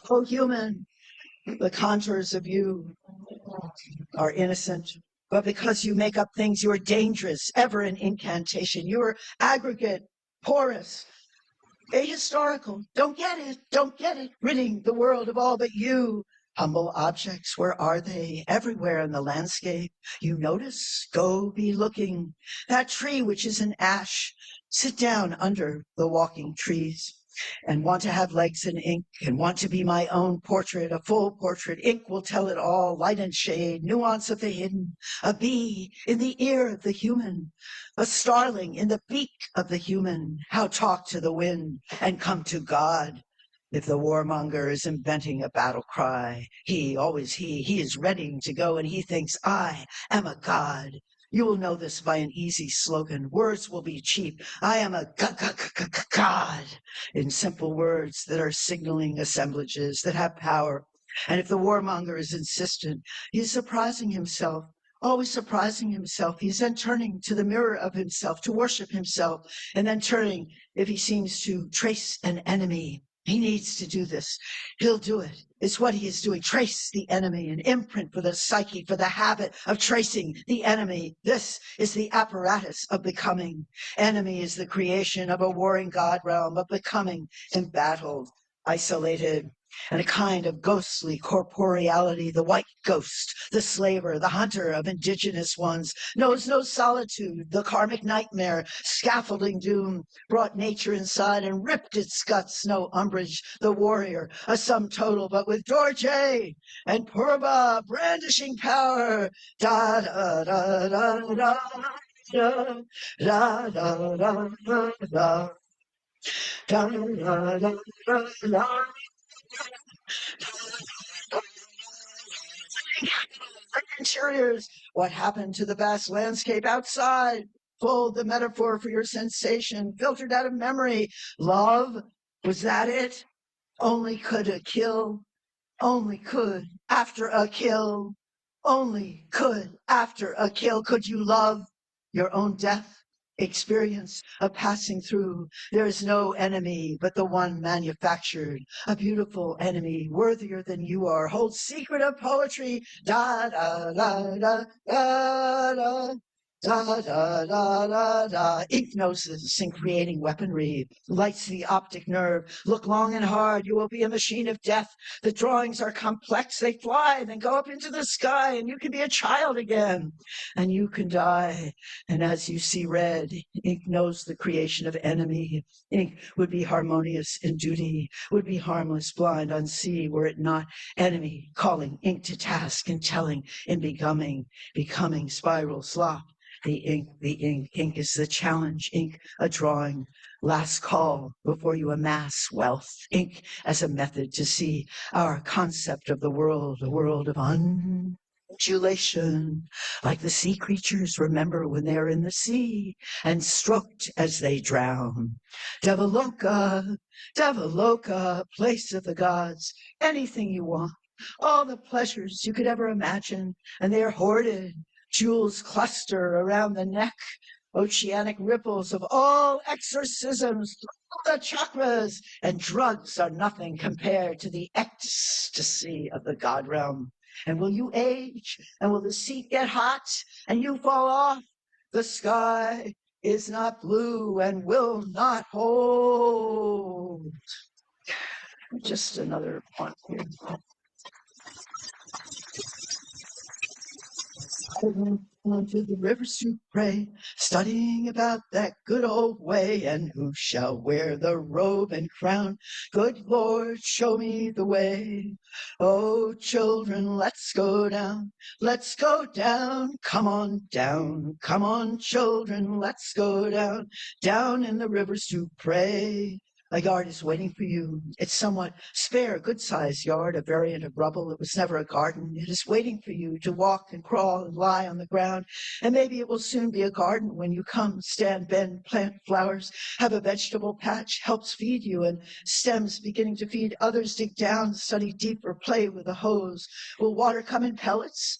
Oh, human, the contours of you are innocent, but because you make up things, you are dangerous, ever an incantation. You are aggregate, porous, ahistorical. Don't get it, ridding the world of all but you. Humble objects, where are they? Everywhere in the landscape. You notice? Go be looking. That tree which is an ash, sit down under the walking trees. and want to have legs in ink and want to be my own portrait, a full portrait. Ink will tell it all, light and shade, nuance of the hidden, a bee in the ear of the human, a starling in the beak of the human, how talk to the wind and come to God. If the warmonger is inventing a battle cry, always he is ready to go, and he thinks, I am a god. You will know this by an easy slogan. Words will be cheap. I am a god, in simple words that are signaling assemblages that have power. And if the warmonger is insistent, he's surprising himself, always surprising himself. He's then turning to the mirror of himself to worship himself, and then turning if he seems to trace an enemy. He needs to do this. He'll do it. It's what he is doing. Trace the enemy, an imprint for the psyche, for the habit of tracing the enemy. This is the apparatus of becoming. Enemy is the creation of a warring God realm, of becoming embattled, isolated, and a kind of ghostly corporeality. The white ghost, the slaver, the hunter of indigenous ones, knows no solitude. The karmic nightmare, scaffolding doom, brought nature inside and ripped its guts. No umbrage, the warrior, a sum total, but with Dorje and Purba brandishing power. Da da da da da da da da da da da da da. Interiors, what happened to the vast landscape outside? Fold the metaphor for your sensation, filtered out of memory. Love, was that it? Only could a kill, only could after a kill, only could after a kill. Could you love your own death? Experience of passing through. There is no enemy but the one manufactured, a beautiful enemy worthier than you are. Hold secret of poetry. Da da da da da da. Da da da da da. Ink gnosis in creating weaponry, lights the optic nerve. Look long and hard, you will be a machine of death. The drawings are complex, they fly, then go up into the sky, and you can be a child again, and you can die. And as you see red, ink knows the creation of enemy. Ink would be harmonious in duty, would be harmless, blind, unsee, were it not enemy calling ink to task and telling in becoming spiral slop. The ink is the challenge, ink a drawing, last call before you amass wealth, ink as a method to see our concept of the world, a world of undulation, like the sea creatures remember when they're in the sea and stroked as they drown. Devaloka, place of the gods, anything you want, all the pleasures you could ever imagine, and they are hoarded. Jewels cluster around the neck, oceanic ripples of all exorcisms through the chakras, and drugs are nothing compared to the ecstasy of the God realm. And will you age? And will the seat get hot? And you fall off? The sky is not blue and will not hold. Just another one here. I went on to the rivers to pray, studying about that good old way, and who shall wear the robe and crown? Good Lord, show me the way. Oh, children, let's go down, come on, children, let's go down in the rivers to pray. A yard is waiting for you. It's somewhat spare, good-sized yard, a variant of rubble. It was never a garden. It is waiting for you to walk and crawl and lie on the ground. And maybe it will soon be a garden when you come, stand, bend, plant flowers, have a vegetable patch, helps feed you, and stems beginning to feed others. Dig down, study deeper, play with a hose. Will water come in pellets?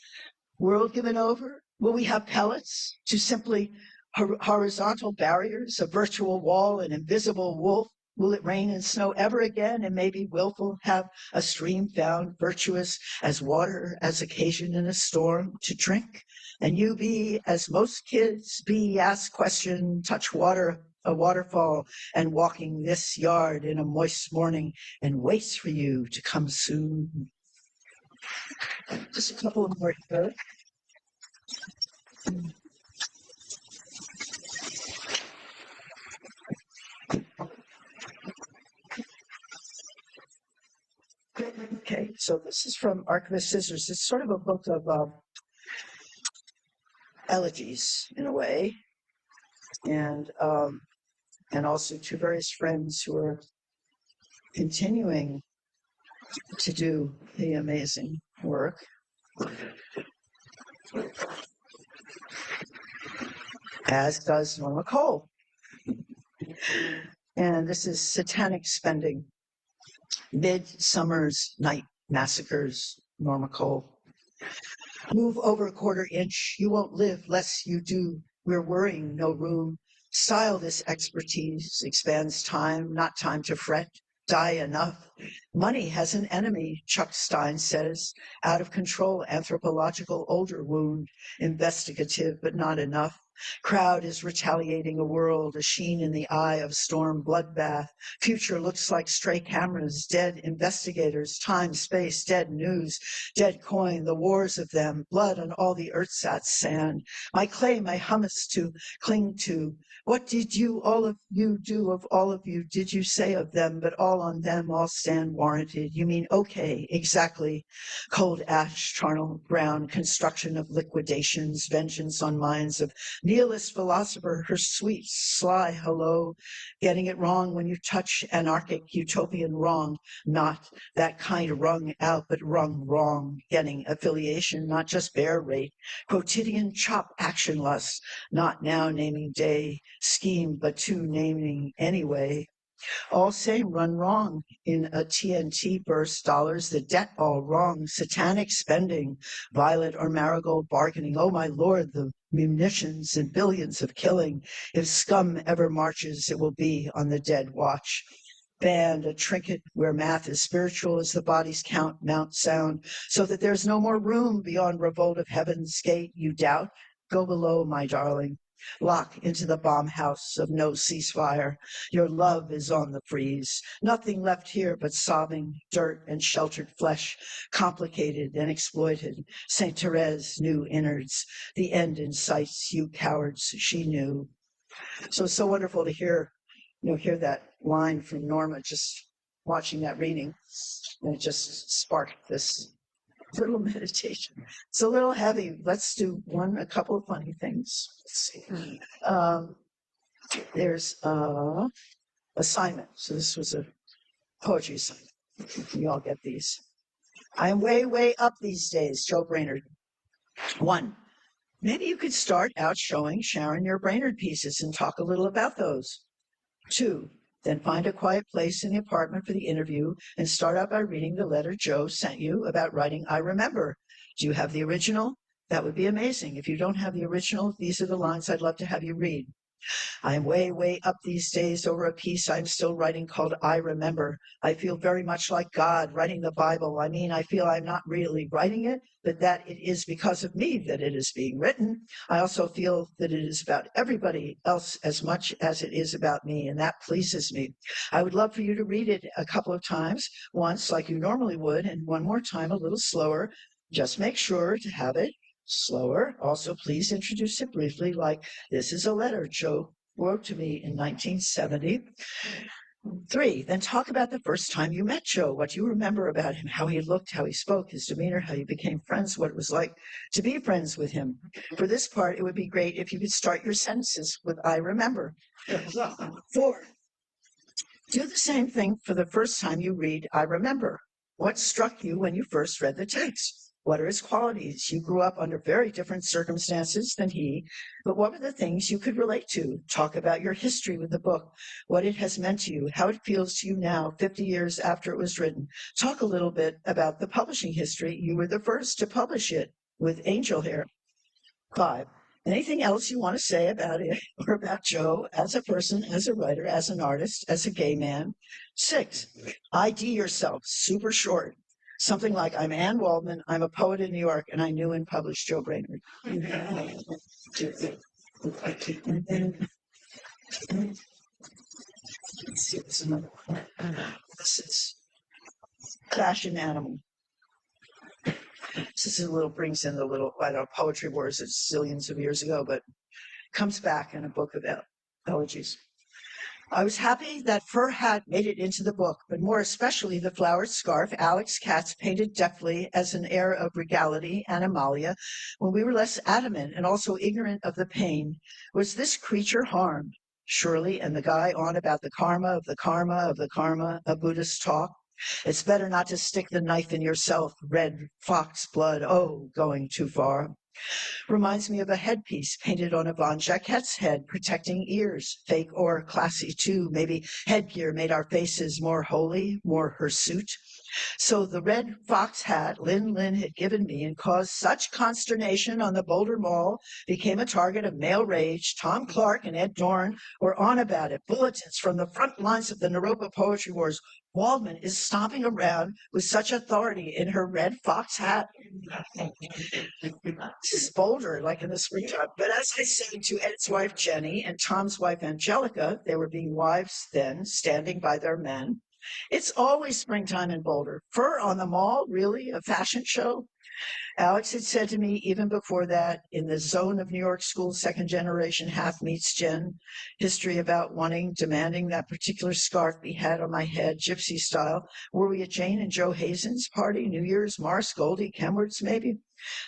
World given over? Will we have pellets to simply horizontal barriers, a virtual wall, an invisible wolf? Will it rain and snow ever again? And maybe willful have a stream found virtuous as water, as occasion in a storm to drink? And you be, as most kids be, ask question, touch water, a waterfall, and walking this yard in a moist morning, and waits for you to come soon. Just a couple more here. So this is from Archivist Scissors. It's sort of a book of elegies in a way, and also to various friends who are continuing to do the amazing work. As does Norma Cole. And this is Satanic Spending. Midsummer's Night Massacres, Norma Cole. Move over a quarter inch, you won't live less you do. We're worrying, no room. Style this expertise, expands time, not time to fret. Die enough. Money has an enemy, Chuck Stein says. Out of control, anthropological older wound. Investigative, but not enough. Crowd is retaliating a world, a sheen in the eye of storm bloodbath. Future looks like stray cameras, dead investigators, time, space, dead news, dead coin, the wars of them, blood on all the earthsat's sand. My clay, my hummus to cling to. What did you, all of you, do of all of you? Did you say of them, but all on them, all stand warranted? You mean, okay, exactly. Cold ash, charnel, brown, construction of liquidations, vengeance on minds of nihilist philosopher, her sweet, sly hello, getting it wrong when you touch anarchic, utopian wrong, not that kind wrung out, but wrung wrong, getting affiliation, not just bear rate, quotidian chop action lust, not now naming day, scheme, but to naming anyway. All say run wrong in a TNT burst, dollars, the debt all wrong, satanic spending, violet or marigold bargaining. Oh my Lord, the munitions and billions of killing. If scum ever marches, it will be on the dead watch. Band, a trinket where math is spiritual as the body's count, mount sound, so that there's no more room beyond revolt of heaven's gate. You doubt? Go below, my darling. Lock into the bomb house of no ceasefire. Your love is on the freeze. Nothing left here but sobbing, dirt, and sheltered flesh, complicated and exploited. Saint Therese knew innards. The end in sight, you cowards, she knew. So it's so wonderful to hear that line from Norma, just watching that reading. And it just sparked this little meditation. It's a little heavy. Let's do a couple of funny things. Let's see. There's assignment. So this was a poetry assignment. You all get these. I'm way, way up these days, Joe Brainerd. 1, maybe you could start out showing Sharon your Brainerd pieces and talk a little about those. 2, then find a quiet place in the apartment for the interview and start out by reading the letter Joe sent you about writing I Remember. Do you have the original? That would be amazing. If you don't have the original, these are the lines I'd love to have you read. I am way, way up these days over a piece I'm still writing called I Remember. I feel very much like God writing the Bible. I mean, I feel I'm not really writing it, but that it is because of me that it is being written. I also feel that it is about everybody else as much as it is about me, and that pleases me. I would love for you to read it a couple of times, once like you normally would, and one more time a little slower. Just make sure to have it slower. Also, please introduce it briefly, like this is a letter Joe wrote to me in 1970. 3, then talk about the first time you met Joe, what you remember about him, how he looked, how he spoke, his demeanor, how you became friends, what it was like to be friends with him. For this part, it would be great if you could start your sentences with I remember. 4, do the same thing for the first time you read I Remember. What struck you when you first read the text? What are his qualities? You grew up under very different circumstances than he, but what were the things you could relate to? Talk about your history with the book, what it has meant to you, how it feels to you now, 50 years after it was written. Talk a little bit about the publishing history. You were the first to publish it with Angel Hair. 5, anything else you want to say about it or about Joe as a person, as a writer, as an artist, as a gay man? 6, ID yourself, super short. Something like, I'm Anne Waldman, I'm a poet in New York, and I knew and published Joe Brainerd. And then, let's see, there's another one. This is Fashion Animal. This is brings in the little, I don't know, poetry wars it's zillions of years ago, but comes back in a book of elegies. I was happy that fur hat made it into the book, but more especially the flowered scarf Alex Katz painted deftly as an air of regality and Amalia when we were less adamant and also ignorant of the pain. Was this creature harmed? Surely, and the guy on about the karma of the karma of the karma of Buddhist talk. It's better not to stick the knife in yourself, red fox blood, oh, going too far. Reminds me of a headpiece painted on a Von Jacquet's head, protecting ears, fake or classy too. Maybe headgear made our faces more holy, more hirsute. So the red fox hat Lin had given me and caused such consternation on the Boulder Mall became a target of male rage. Tom Clark and Ed Dorn were on about it. Bulletins from the front lines of the Naropa Poetry Wars. Waldman is stomping around with such authority in her red fox hat. This is Boulder, like in the springtime. But as I said to Ed's wife, Jenny, and Tom's wife, Angelica, they were being wives then, standing by their men. It's always springtime in Boulder. Fur on the mall, really? A fashion show? Alex had said to me even before that, in the zone of New York school, second generation, half meets Jen, history about demanding that particular scarf be had on my head, gypsy style. Were we at Jane and Joe Hazen's party, New Year's, Mars, Goldie, Kenward's maybe?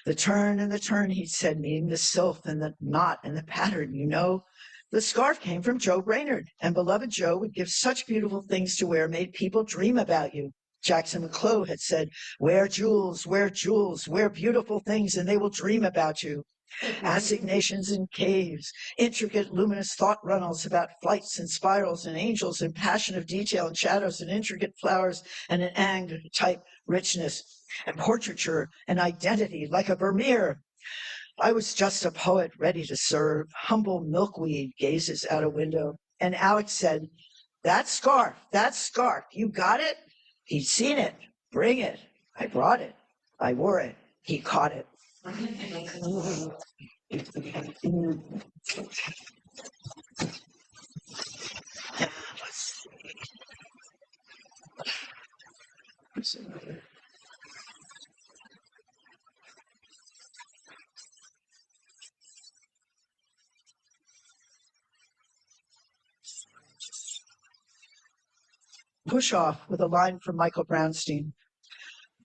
The turn and the turn, he'd said, meaning the sylph and the knot and the pattern, you know. The scarf came from Joe Brainerd, and beloved Joe would give such beautiful things to wear, made people dream about you. Jackson McClough had said, wear jewels, wear beautiful things, and they will dream about you. Assignations in caves, intricate luminous thought runnels about flights and spirals and angels and passion of detail and shadows and intricate flowers and an ang-type richness and portraiture and identity like a Vermeer. I was just a poet ready to serve. Humble milkweed gazes out a window. And Alex said, that scarf, you got it? He'd seen it. Bring it. I brought it. I wore it. He caught it. Push off with a line from Michael Brownstein.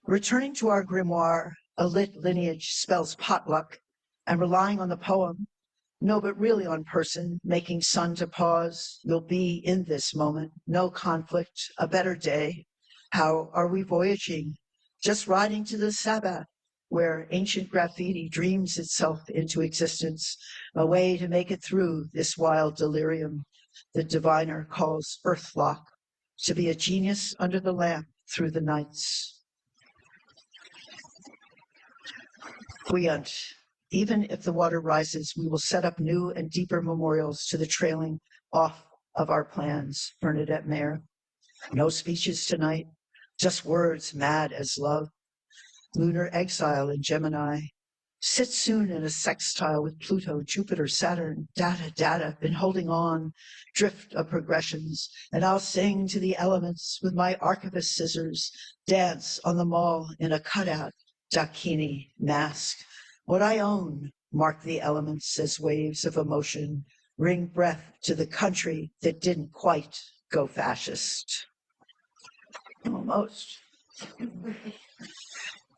Returning to our grimoire, a lit lineage spells potluck, and relying on the poem, no, but really on person, making sun to pause. You'll be in this moment, no conflict, a better day. How are we voyaging? Just riding to the Sabbath, where ancient graffiti dreams itself into existence, a way to make it through this wild delirium the diviner calls earthlock, to be a genius under the lamp through the nights. Quiant. Even if the water rises, we will set up new and deeper memorials to the trailing off of our plans, Bernadette Mayer. No speeches tonight, just words mad as love. Lunar exile in Gemini. Sit soon in a sextile with Pluto, Jupiter, Saturn. Data, been holding on. Drift of progressions. And I'll sing to the elements with my archivist scissors. Dance on the mall in a cutout, dakini mask. What I own, mark the elements as waves of emotion, bring breath to the country that didn't quite go fascist. Almost.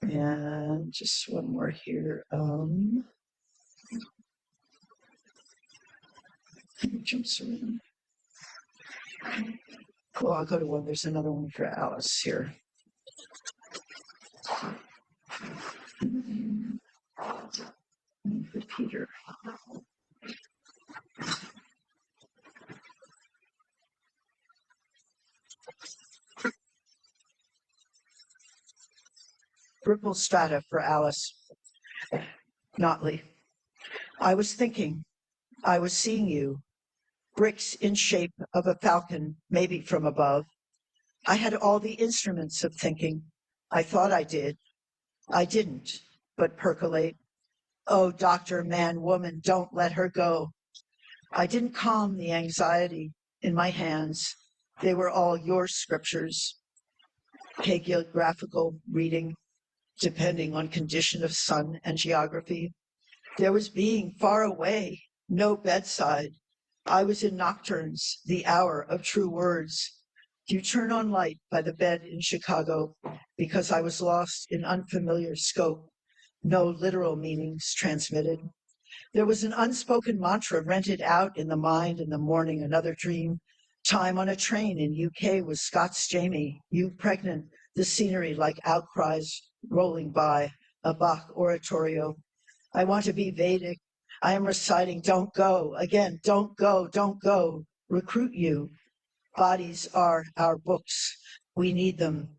And just one more here. Jumps around. Cool, I'll go to one. There's another one for Alice here. For Peter. Ripple strata for Alice. Notley. I was thinking, I was seeing you, bricks in shape of a falcon, maybe from above. I had all the instruments of thinking. I thought I did. I didn't, but percolate. Oh, doctor, man, woman, don't let her go. I didn't calm the anxiety in my hands. They were all your scriptures. Hagiographical reading, depending on condition of sun and geography. There was being far away, no bedside, I was in nocturnes, the hour of true words. You turn on light by the bed in Chicago because I was lost in unfamiliar scope, no literal meanings transmitted. There was an unspoken mantra rented out in the mind in the morning, another dream. Time on a train in UK with Scott's Jamie, you pregnant, the scenery like outcries rolling by, a Bach oratorio. I want to be Vedic. I am reciting, don't go, again, don't go, don't go. Recruit you. Bodies are our books. We need them.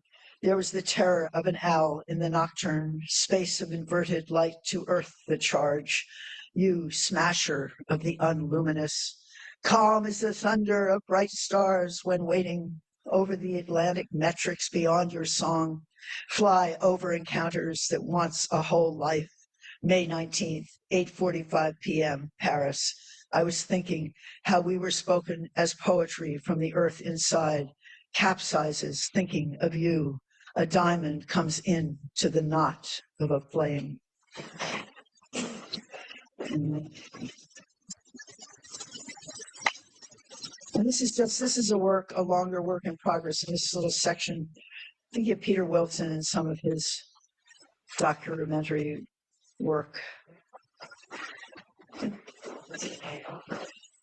There was the terror of an owl in the nocturne, space of inverted light to earth the charge. You, smasher of the unluminous. Calm is the thunder of bright stars when waiting over the Atlantic metrics beyond your song. Fly over encounters that once a whole life. May 19th, 8:45 p.m., Paris. I was thinking how we were spoken as poetry from the earth inside. Capsizes, thinking of you. A diamond comes in to the knot of a flame. And this is a longer work in progress in this little section. I think of Peter Wilson and some of his documentary work.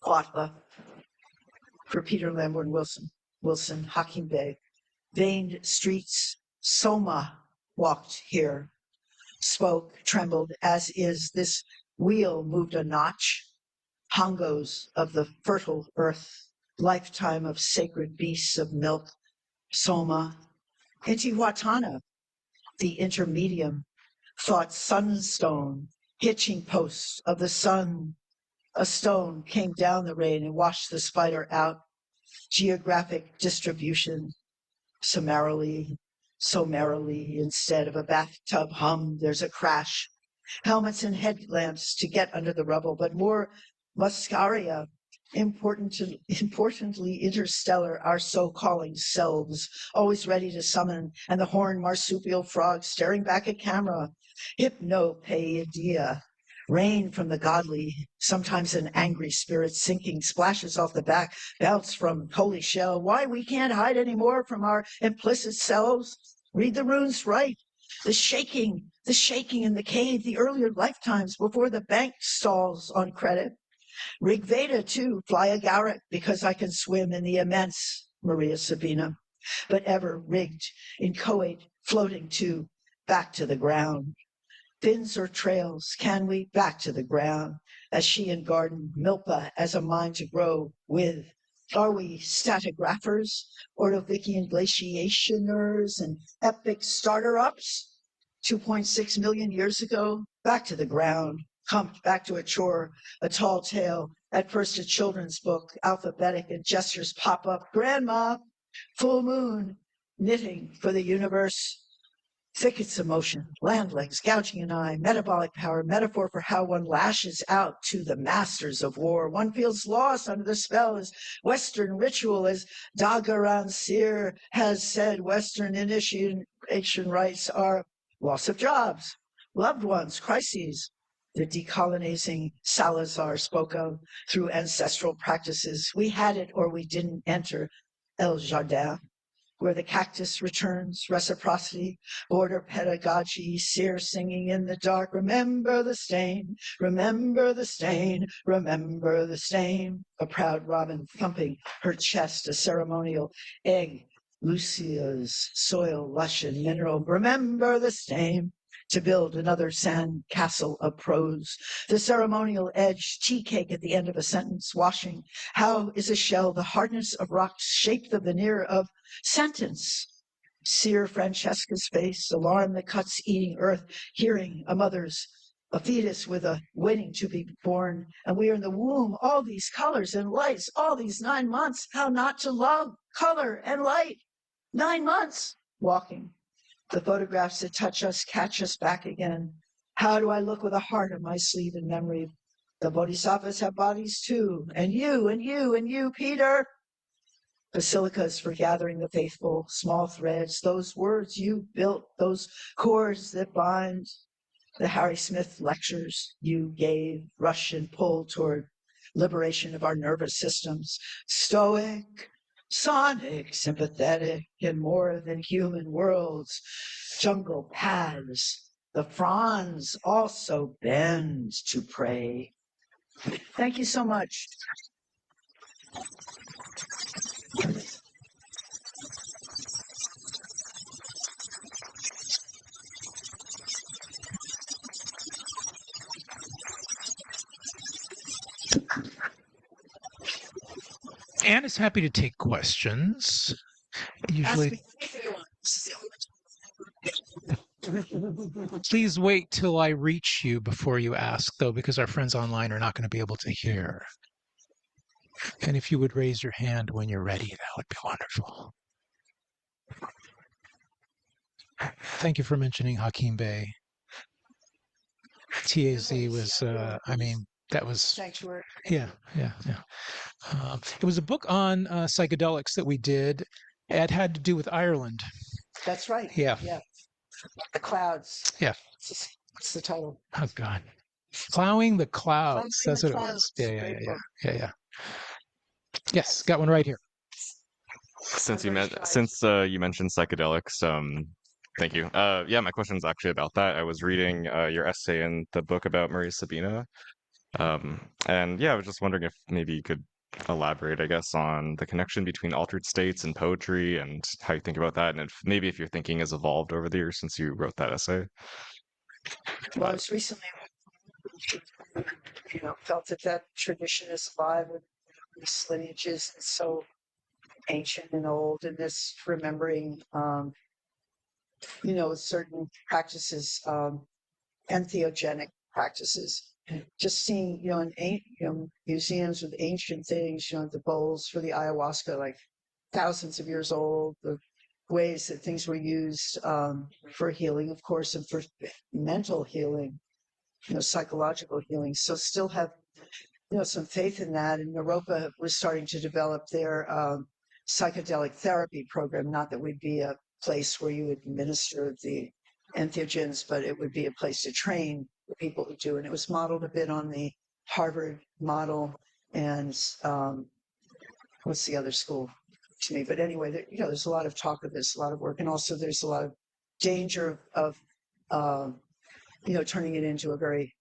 Quatla for Peter Lamborn Wilson, Hocking Bay. Veined streets, Soma walked here, spoke, trembled, as is this wheel moved a notch. Hongos of the fertile earth, lifetime of sacred beasts of milk, Soma. Intihuatana, the intermedium, thought sunstone, hitching post of the sun. A stone came down the rain and washed the spider out. Geographic distribution, summarily, instead of a bathtub hum, there's a crash. Helmets and headlamps to get under the rubble, but more muscaria, importantly interstellar, our so-calling selves, always ready to summon, and the horned marsupial frog staring back at camera. Hypnopaideia, rain from the godly, sometimes an angry spirit sinking, splashes off the back, bounce from holy shell. Why we can't hide anymore from our implicit selves? Read the runes right. The shaking in the cave, the earlier lifetimes before the bank stalls on credit. Rig Veda too, fly a Gauric because I can swim in the immense, Maria Sabina, but ever rigged, inchoate, floating to, back to the ground. Fins or trails, can we, back to the ground, as she in garden, Milpa as a mind to grow with. Are we stratigraphers, Ordovician glaciationers, and epic starter-ups? 2.6 million years ago, back to the ground, humped back to a chore, a tall tale, at first a children's book, alphabetic, and gestures pop up. Grandma, full moon, knitting for the universe. Thickets of motion, land legs, gouging an eye, metabolic power, metaphor for how one lashes out to the masters of war. One feels lost under the spell as Western ritual, as Dagaran Seer has said, Western initiation rites are loss of jobs, loved ones, crises. The decolonizing Salazar spoke of through ancestral practices. We had it or we didn't enter El Jardin, where the cactus returns, reciprocity, border pedagogy, seer singing in the dark. Remember the stain, remember the stain, remember the stain. A proud robin thumping her chest, a ceremonial egg, Lucia's soil, lush and mineral. Remember the stain. To build another sand castle of prose. The ceremonial edge, tea cake at the end of a sentence, washing. How is a shell, the hardness of rocks, shape the veneer of sentence? Seer Francesca's face, alarm that cuts eating earth, hearing a fetus with a waiting to be born. And we are in the womb, all these colors and lights, all these 9 months. How not to love color and light? 9 months walking. The photographs that touch us, catch us back again. How do I look with a heart on my sleeve in memory? The bodhisattvas have bodies too. And you, and you, and you, Peter. Basilicas for gathering the faithful, small threads, those words you built, those cords that bind. The Harry Smith lectures you gave, rush and pull toward liberation of our nervous systems, stoic, sonic, sympathetic, in more than human worlds, jungle paths, the fronds also bend to pray. Thank you so much. Anne is happy to take questions. Usually, please wait till I reach you before you ask, though, because our friends online are not going to be able to hear. And if you would raise your hand when you're ready, that would be wonderful. Thank you for mentioning Hakim Bey. TAZ was, that was, Sanctuary. yeah. It was a book on psychedelics that we did. It had to do with Ireland. That's right. Yeah. The clouds. Yeah. What's the title? Oh, God. Plowing the Clouds. That's what it was. Yeah. Yes, got one right here. Since you mentioned psychedelics, thank you. Yeah, my question is actually about that. I was reading your essay in the book about Maria Sabina, and yeah, I was just wondering if maybe you could elaborate, I guess, on the connection between altered states and poetry and how you think about that, and if your thinking has evolved over the years since you wrote that essay. Well, I was recently, felt that tradition is alive and these lineages is so ancient and old, and this remembering, certain practices, entheogenic practices. Just seeing, in museums with ancient things, the bowls for the ayahuasca, like thousands of years old, the ways that things were used for healing, of course, and for mental healing, psychological healing. So still have, some faith in that. And Europa was starting to develop their psychedelic therapy program. Not that we'd be a place where you would administer the entheogens, but it would be a place to train the people who do. And it was modeled a bit on the Harvard model and what's the other school to me? But anyway, there's a lot of talk of this, a lot of work. And also there's a lot of danger of turning it into a very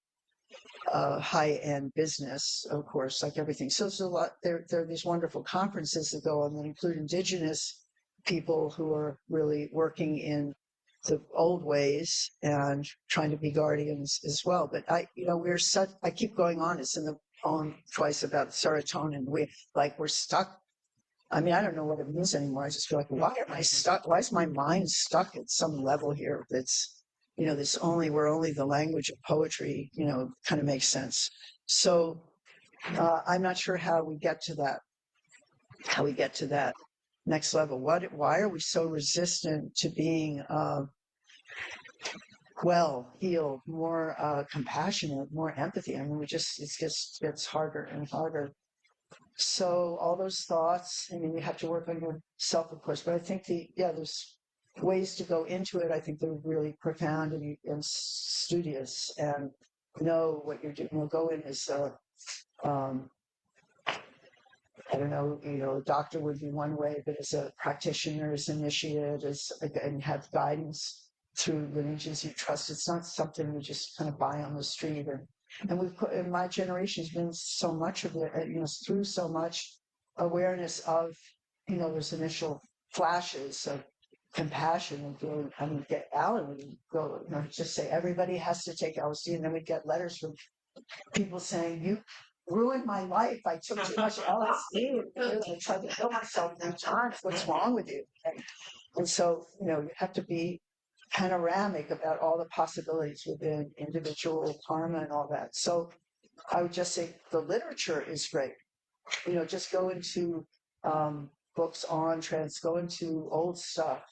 high-end business, of course, like everything. So there's a lot. There are these wonderful conferences that go on that include indigenous people who are really working in the old ways and trying to be guardians as well. But I keep going on. It's in the poem twice about serotonin. We're stuck. I mean, I don't know what it means anymore. I just feel like, why am I stuck? Why is my mind stuck at some level here that's, we're only the language of poetry, kind of makes sense. So I'm not sure how we get to that next level. Why are we so resistant to being healed, more compassionate, more empathy? I mean, it just gets harder and harder. So all those thoughts, you have to work on yourself, of course, but I think there's ways to go into it. I think they're really profound and studious, and know what you're doing. Go in as I don't know, a doctor would be one way, but as a practitioner, as initiate, and have guidance through lineages you trust. It's not something you just kind of buy on the street. And we've put, in my generation, has been so much of it, through so much awareness of, those initial flashes of compassion and feeling. I mean, Alan would go, just say everybody has to take LSD, and then we'd get letters from people saying, "You ruined my life. I took too much LSD and I tried to kill myself 3 times. What's wrong with you?" And so, you have to be panoramic about all the possibilities within individual karma and all that. So I would just say the literature is great. Just go into books on trance, go into old stuff.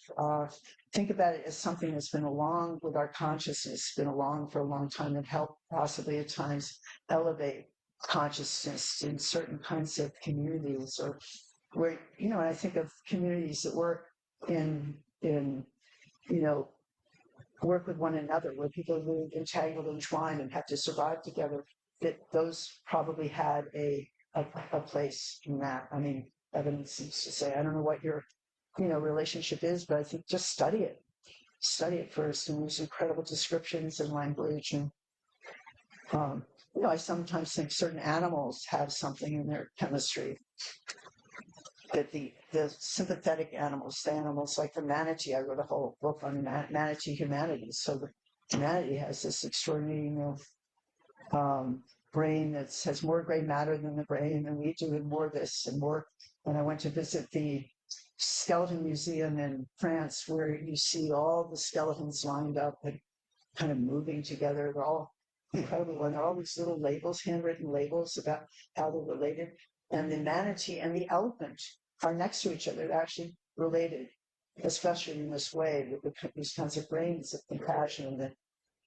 Think about it as something that's been along with our consciousness, been along for a long time, and helped possibly at times elevate consciousness in certain kinds of communities, or where, and I think of communities that work in work with one another, where people are really entangled and entwined and have to survive together, that those probably had a a place in that. I mean, evidence seems to say, I don't know what your, relationship is, but I think just study it first, and use incredible descriptions and language. And, I sometimes think certain animals have something in their chemistry that the sympathetic animals, the animals like the manatee, I wrote a whole book on manatee humanity. So the humanity has this extraordinary, brain that has more gray matter than the brain, and we do, and more this and more. When I went to visit the skeleton museum in France, where you see all the skeletons lined up and kind of moving together, they're all incredible, and all these little labels, handwritten labels about how they're related. And the manatee and the elephant are next to each other. They're actually related, especially in this way, with these kinds of brains of compassion. And the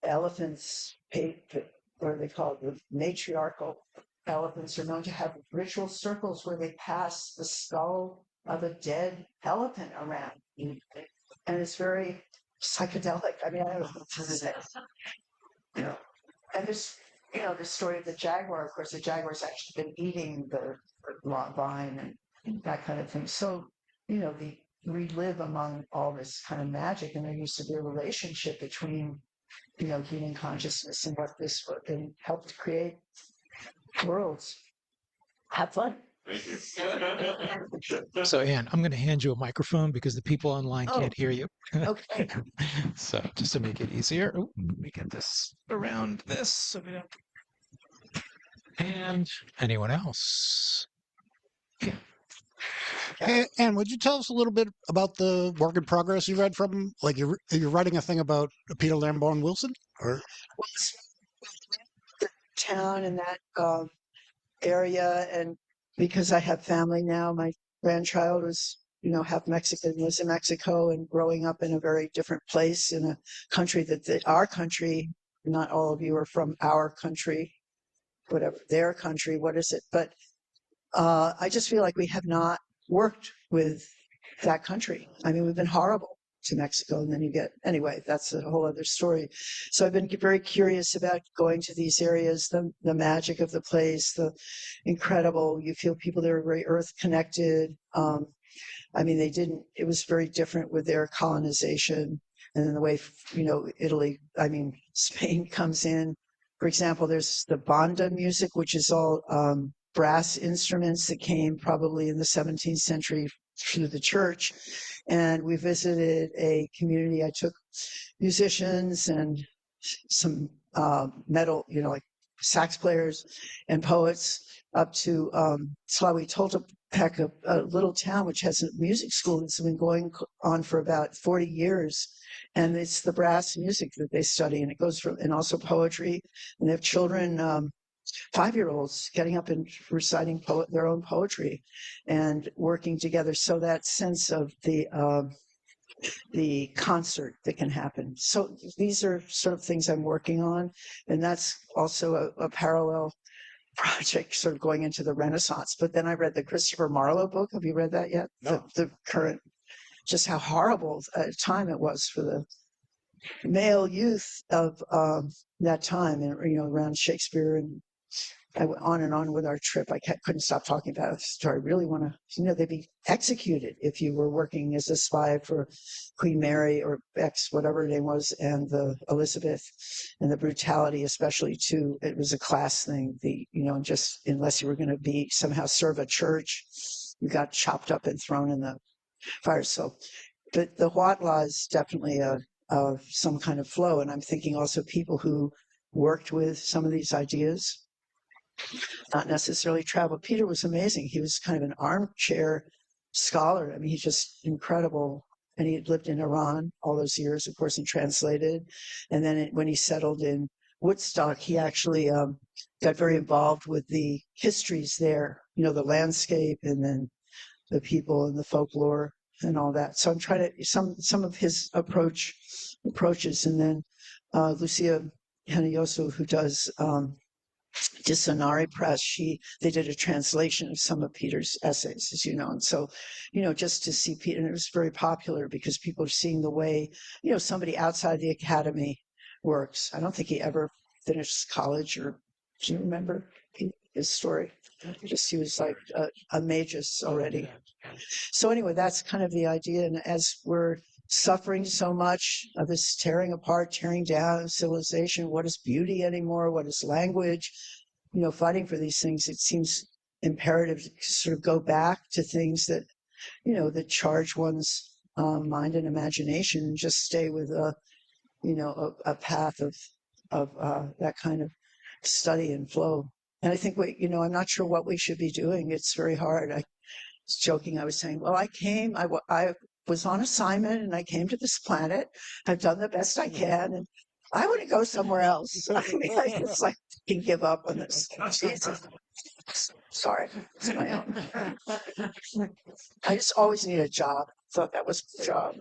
elephants, what are they called? The matriarchal elephants are known to have ritual circles where they pass the skull of a dead elephant around. And it's very psychedelic. I mean, I don't know what to say. And this, the story of the jaguar, of course, the jaguar's actually been eating the vine and that kind of thing. So, we live among all this kind of magic, and there used to be a relationship between, human consciousness and what this and helped create worlds. Have fun. Thank you. So, Anne, I'm going to hand you a microphone because the people online can't hear you. Okay. So, just to make it easier, let me get this around this. So we don't... And anyone else? Yeah. Hey, Anne, would you tell us a little bit about the work in progress you read from? Like you're writing a thing about Peter Lamborn Wilson, or The town in that area, and because I have family now, my grandchild was, half Mexican, was in Mexico, and growing up in a very different place in a country our country, not all of you are from our country, whatever their country, what is it? But I just feel like we have not worked with that country. I mean, we've been horrible to Mexico, and then anyway, that's a whole other story. So I've been very curious about going to these areas, the magic of the place, the incredible, you feel people that are very earth connected. I mean, it was very different with their colonization, and then the way, Italy, Spain comes in. For example, there's the banda music, which is all brass instruments that came probably in the 17th century through the church. And we visited a community. I took musicians and some metal, like sax players and poets up to Toltepec, a little town which has a music school that's been going on for about 40 years. And it's the brass music that they study, and it goes from, and also poetry. And they have children, 5-year-olds getting up and reciting their own poetry and working together. So that sense of the concert that can happen. So these are sort of things I'm working on, and that's also a parallel project, sort of going into the Renaissance. But then I read the Christopher Marlowe book. Have you read that yet? No. The current, just how horrible a time it was for the male youth of that time, and around Shakespeare. And I went on and on with our trip. I couldn't stop talking about it. So I really want to, they'd be executed if you were working as a spy for Queen Mary or whatever her name was, and the Elizabeth, and the brutality, especially too. It was a class thing. Just unless you were going to somehow serve a church, you got chopped up and thrown in the fire. So, but the Huatla is definitely of some kind of flow. And I'm thinking also people who worked with some of these ideas, not necessarily traveled. Peter was amazing. He was kind of an armchair scholar. I mean, he's just incredible. And he had lived in Iran all those years, of course, and translated. And then when he settled in Woodstock, he actually got very involved with the histories there, the landscape, and then the people and the folklore and all that. So I'm trying to, some of his approaches. And then Lucia Hanayoso, who does Disonari Press, they did a translation of some of Peter's essays, as you know. And so, just to see Peter, and it was very popular because people are seeing the way, somebody outside the academy works. I don't think he ever finished college or Do you remember his story? Just he was like a magus already. So anyway, that's kind of the idea. And as we're suffering so much of this tearing apart, tearing down of civilization, what is beauty anymore? What is language? You know, fighting for these things, it seems imperative to sort of go back to things that, you know, that charge one's mind and imagination, and just stay with a path of that kind of study and flow. And I think I'm not sure what we should be doing. It's very hard. I was joking. I was saying, well, I was on assignment and I came to this planet. I've done the best I can, and I want to go somewhere else. I mean, I just like can give up on this. Jesus. Sorry, it's my own. I just always need a job. Thought that was a job.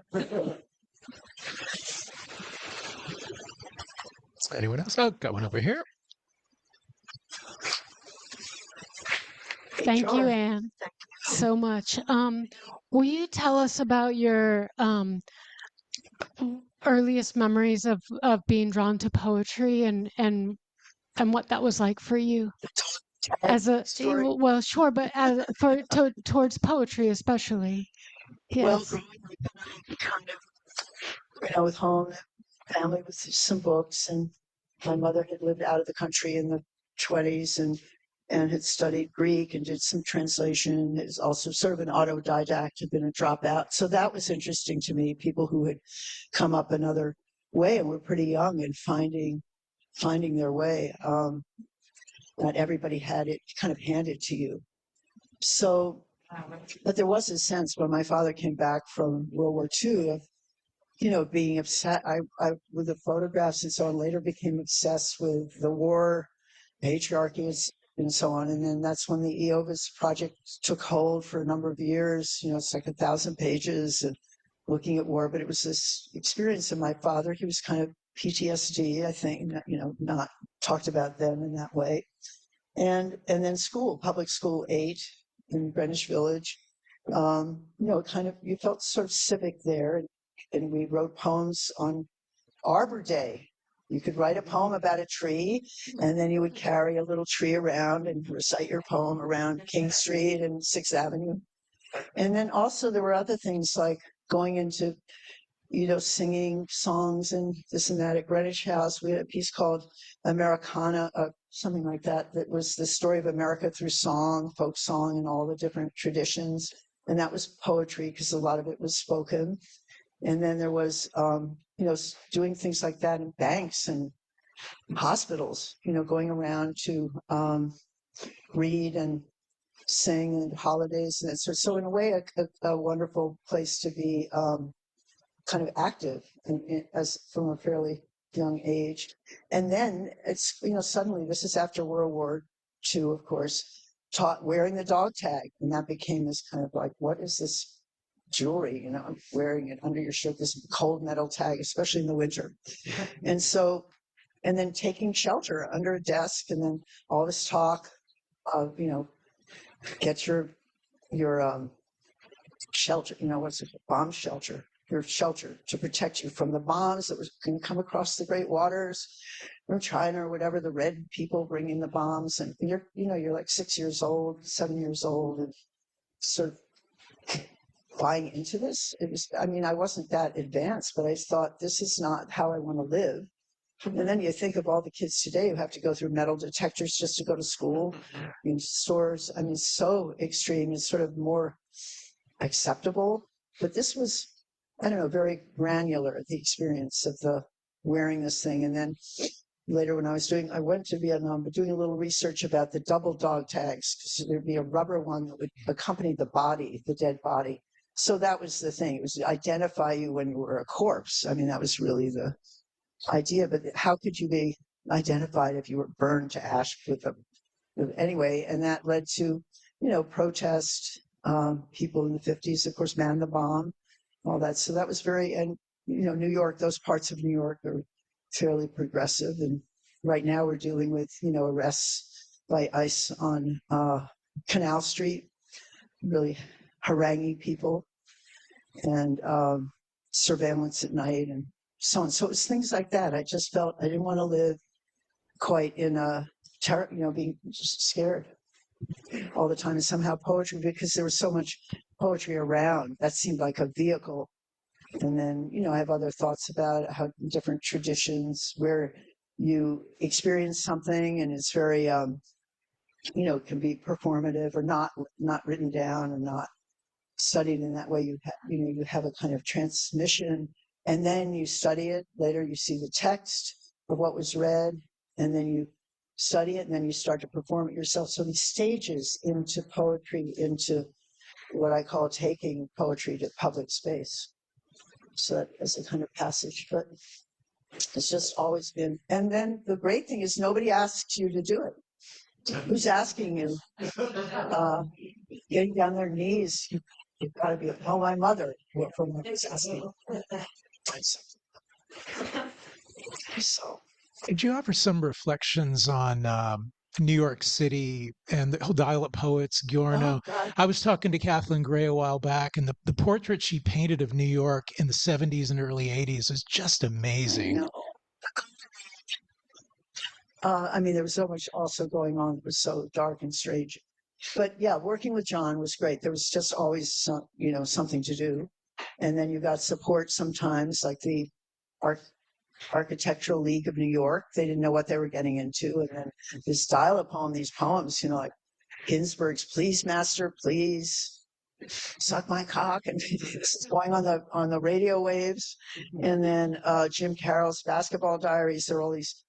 Anyone else? Oh, got one over here. Thank you, Anne, so much. Will you tell us about your earliest memories of being drawn to poetry and what that was like for you as a Story. well, sure, but towards poetry especially. Well, Yes. growing up, kind of, with home, family with some books, and my mother had lived out of the country in the 20s and had studied Greek and did some translation. Is also sort of an autodidact, had been a dropout. So that was interesting to me, people who had come up another way and were pretty young and finding their way. Not everybody had it kind of handed to you. So, but there was a sense when my father came back from World War II of, being upset. I with the photographs and so on, later became obsessed with the war, patriarchy, and so on. And then that's when the Eovis project took hold for a number of years. It's like 1,000 pages and looking at war. But it was this experience of my father. He was kind of PTSD, I think, not talked about then in that way. And then public school 8 in Greenwich Village. Kind of, you felt sort of civic there. And we wrote poems on Arbor Day. You could write a poem about a tree, and then you would carry a little tree around and recite your poem around King Street and 6th Avenue. And then also there were other things like going into, singing songs and this and that at Greenwich House. We had a piece called Americana, something like that, that was the story of America through song, folk song, and all the different traditions. And that was poetry because a lot of it was spoken. And then there was, doing things like that in banks and hospitals, going around to read and sing and holidays. And so in a way, a wonderful place to be kind of active as from a fairly young age. And then it's, suddenly, this is after World War II, of course, taught wearing the dog tag. And that became this kind of like, what is this jewelry, wearing it under your shirt, this cold metal tag, especially in the winter. And then taking shelter under a desk, and then all this talk of, get your shelter, what's it, bomb shelter, your shelter to protect you from the bombs that was going to come across the great waters from China or whatever, the red people bringing the bombs. And you're like 6 years old, 7 years old, and sort of buying into this. I wasn't that advanced, but I thought, this is not how I want to live. And then you think of all the kids today who have to go through metal detectors just to go to school, in stores. So extreme. It's sort of more acceptable. But this was, I don't know, very granular, the experience of the wearing this thing. And then later when I went to Vietnam, but doing a little research about the double dog tags, because there'd be a rubber one that would accompany the body, the dead body. So that was the thing. It was to identify you when you were a corpse. That was really the idea. But how could you be identified if you were burned to ash with them? Anyway, and that led to, protest. People in the 50s, of course, manned the bomb, all that. So that was and New York, those parts of New York are fairly progressive. And right now we're dealing with, arrests by ICE on Canal Street, really haranguing people, and surveillance at night and so on. So it was things like that. I just felt I didn't want to live quite in a being just scared all the time. And somehow poetry, because there was so much poetry around, that seemed like a vehicle. And then, I have other thoughts about how different traditions where you experience something and it's very, it can be performative or not written down or not studied in that way. You have a kind of transmission, and then you study it. Later, you see the text of what was read, and then you study it, and then you start to perform it yourself. So these stages into poetry, into what I call taking poetry to public space. So that is a kind of passage, but it's just always been. And then the great thing is nobody asks you to do it. Who's asking you? Getting down their knees. You've got to be. Oh, my mother from what is asking. So, Could you offer some reflections on New York City and the dial-up poets, Giorno? God. I was talking to Kathleen Gray a while back, and the portrait she painted of New York in the 70s and early 80s is just amazing. There was so much also going on that was so dark and strange. But yeah, working with John was great. There was just always something to do. And then you got support sometimes, like the Architectural League of New York. They didn't know what they were getting into. And then this dial-up poem, these poems, like Ginsberg's "Please, Master, Please Suck My Cock," and this is going on the radio waves. And then Jim Carroll's Basketball Diaries. There are all these,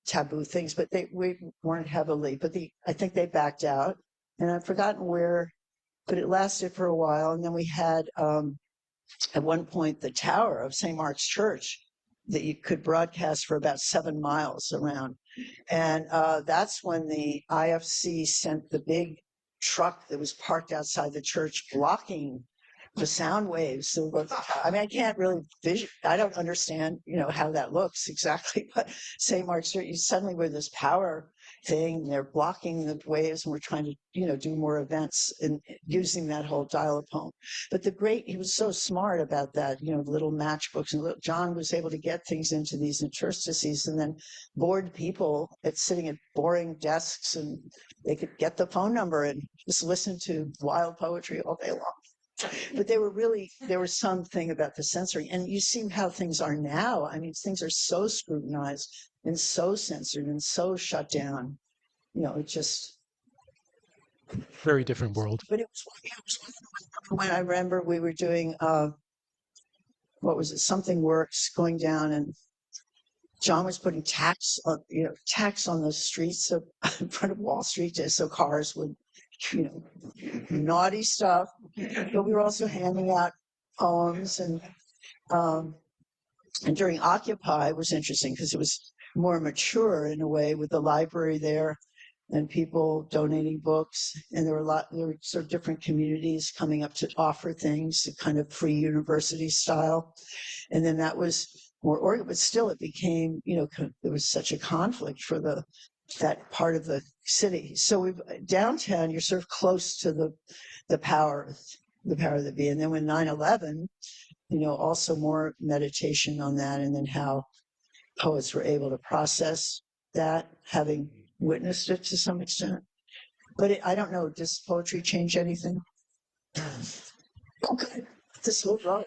taboo things, but we weren't heavily. But I think they backed out, and I've forgotten where, but it lasted for a while. And then we had at one point the tower of St. Mark's Church that you could broadcast for about 7 miles around, and that's when the IFC sent the big truck that was parked outside the church blocking the sound waves. So, I can't really I don't understand, how that looks exactly, but St. Mark's Church, you suddenly with this power thing, they're blocking the waves, and we're trying to, do more events and using that whole dial-up poem. But he was so smart about that, little matchbooks, and John was able to get things into these interstices, and then bored people sitting at boring desks, and they could get the phone number and just listen to wild poetry all day long. But there was something about the censoring, and you see how things are now. Things are so scrutinized and so censored and so shut down. It just Very different world. But it was when I remember we were doing what was it? Something Works going down, and John was putting tax on the streets in front of Wall Street, just so cars would. Naughty stuff, but we were also handing out poems, and during Occupy it was interesting because it was more mature in a way, with the library there and people donating books, and there were sort of different communities coming up to offer things, kind of free university style, and then that was more but still it became, there was such a conflict for that part of the city. So downtown, you're sort of close to the power of the be. And then when 9/11, also more meditation on that, and then how poets were able to process that, having witnessed it to some extent. But I don't know, does poetry change anything? Okay, this will run.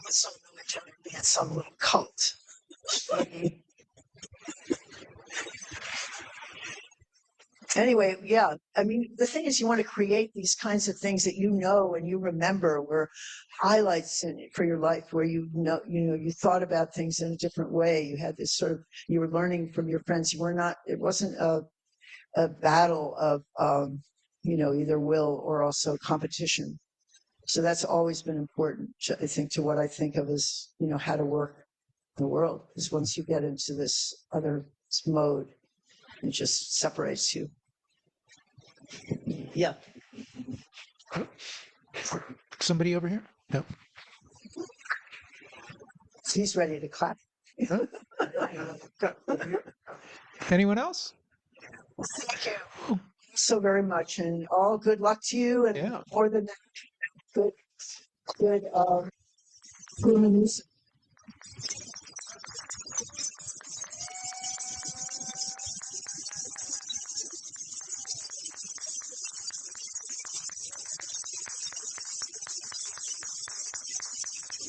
Some military be in some little cult. Anyway, yeah, the thing is, you want to create these kinds of things that and you remember were highlights for your life, where you thought about things in a different way. You had this sort of, you were learning from your friends. It wasn't a battle of, either will or also competition. So that's always been important, I think, to what I think of as, how to work in the world. Because once you get into this other mode, it just separates you. Yeah. Somebody over here? No. He's ready to clap. Anyone else? Thank you so very much, and all good luck to you, and for the next good news.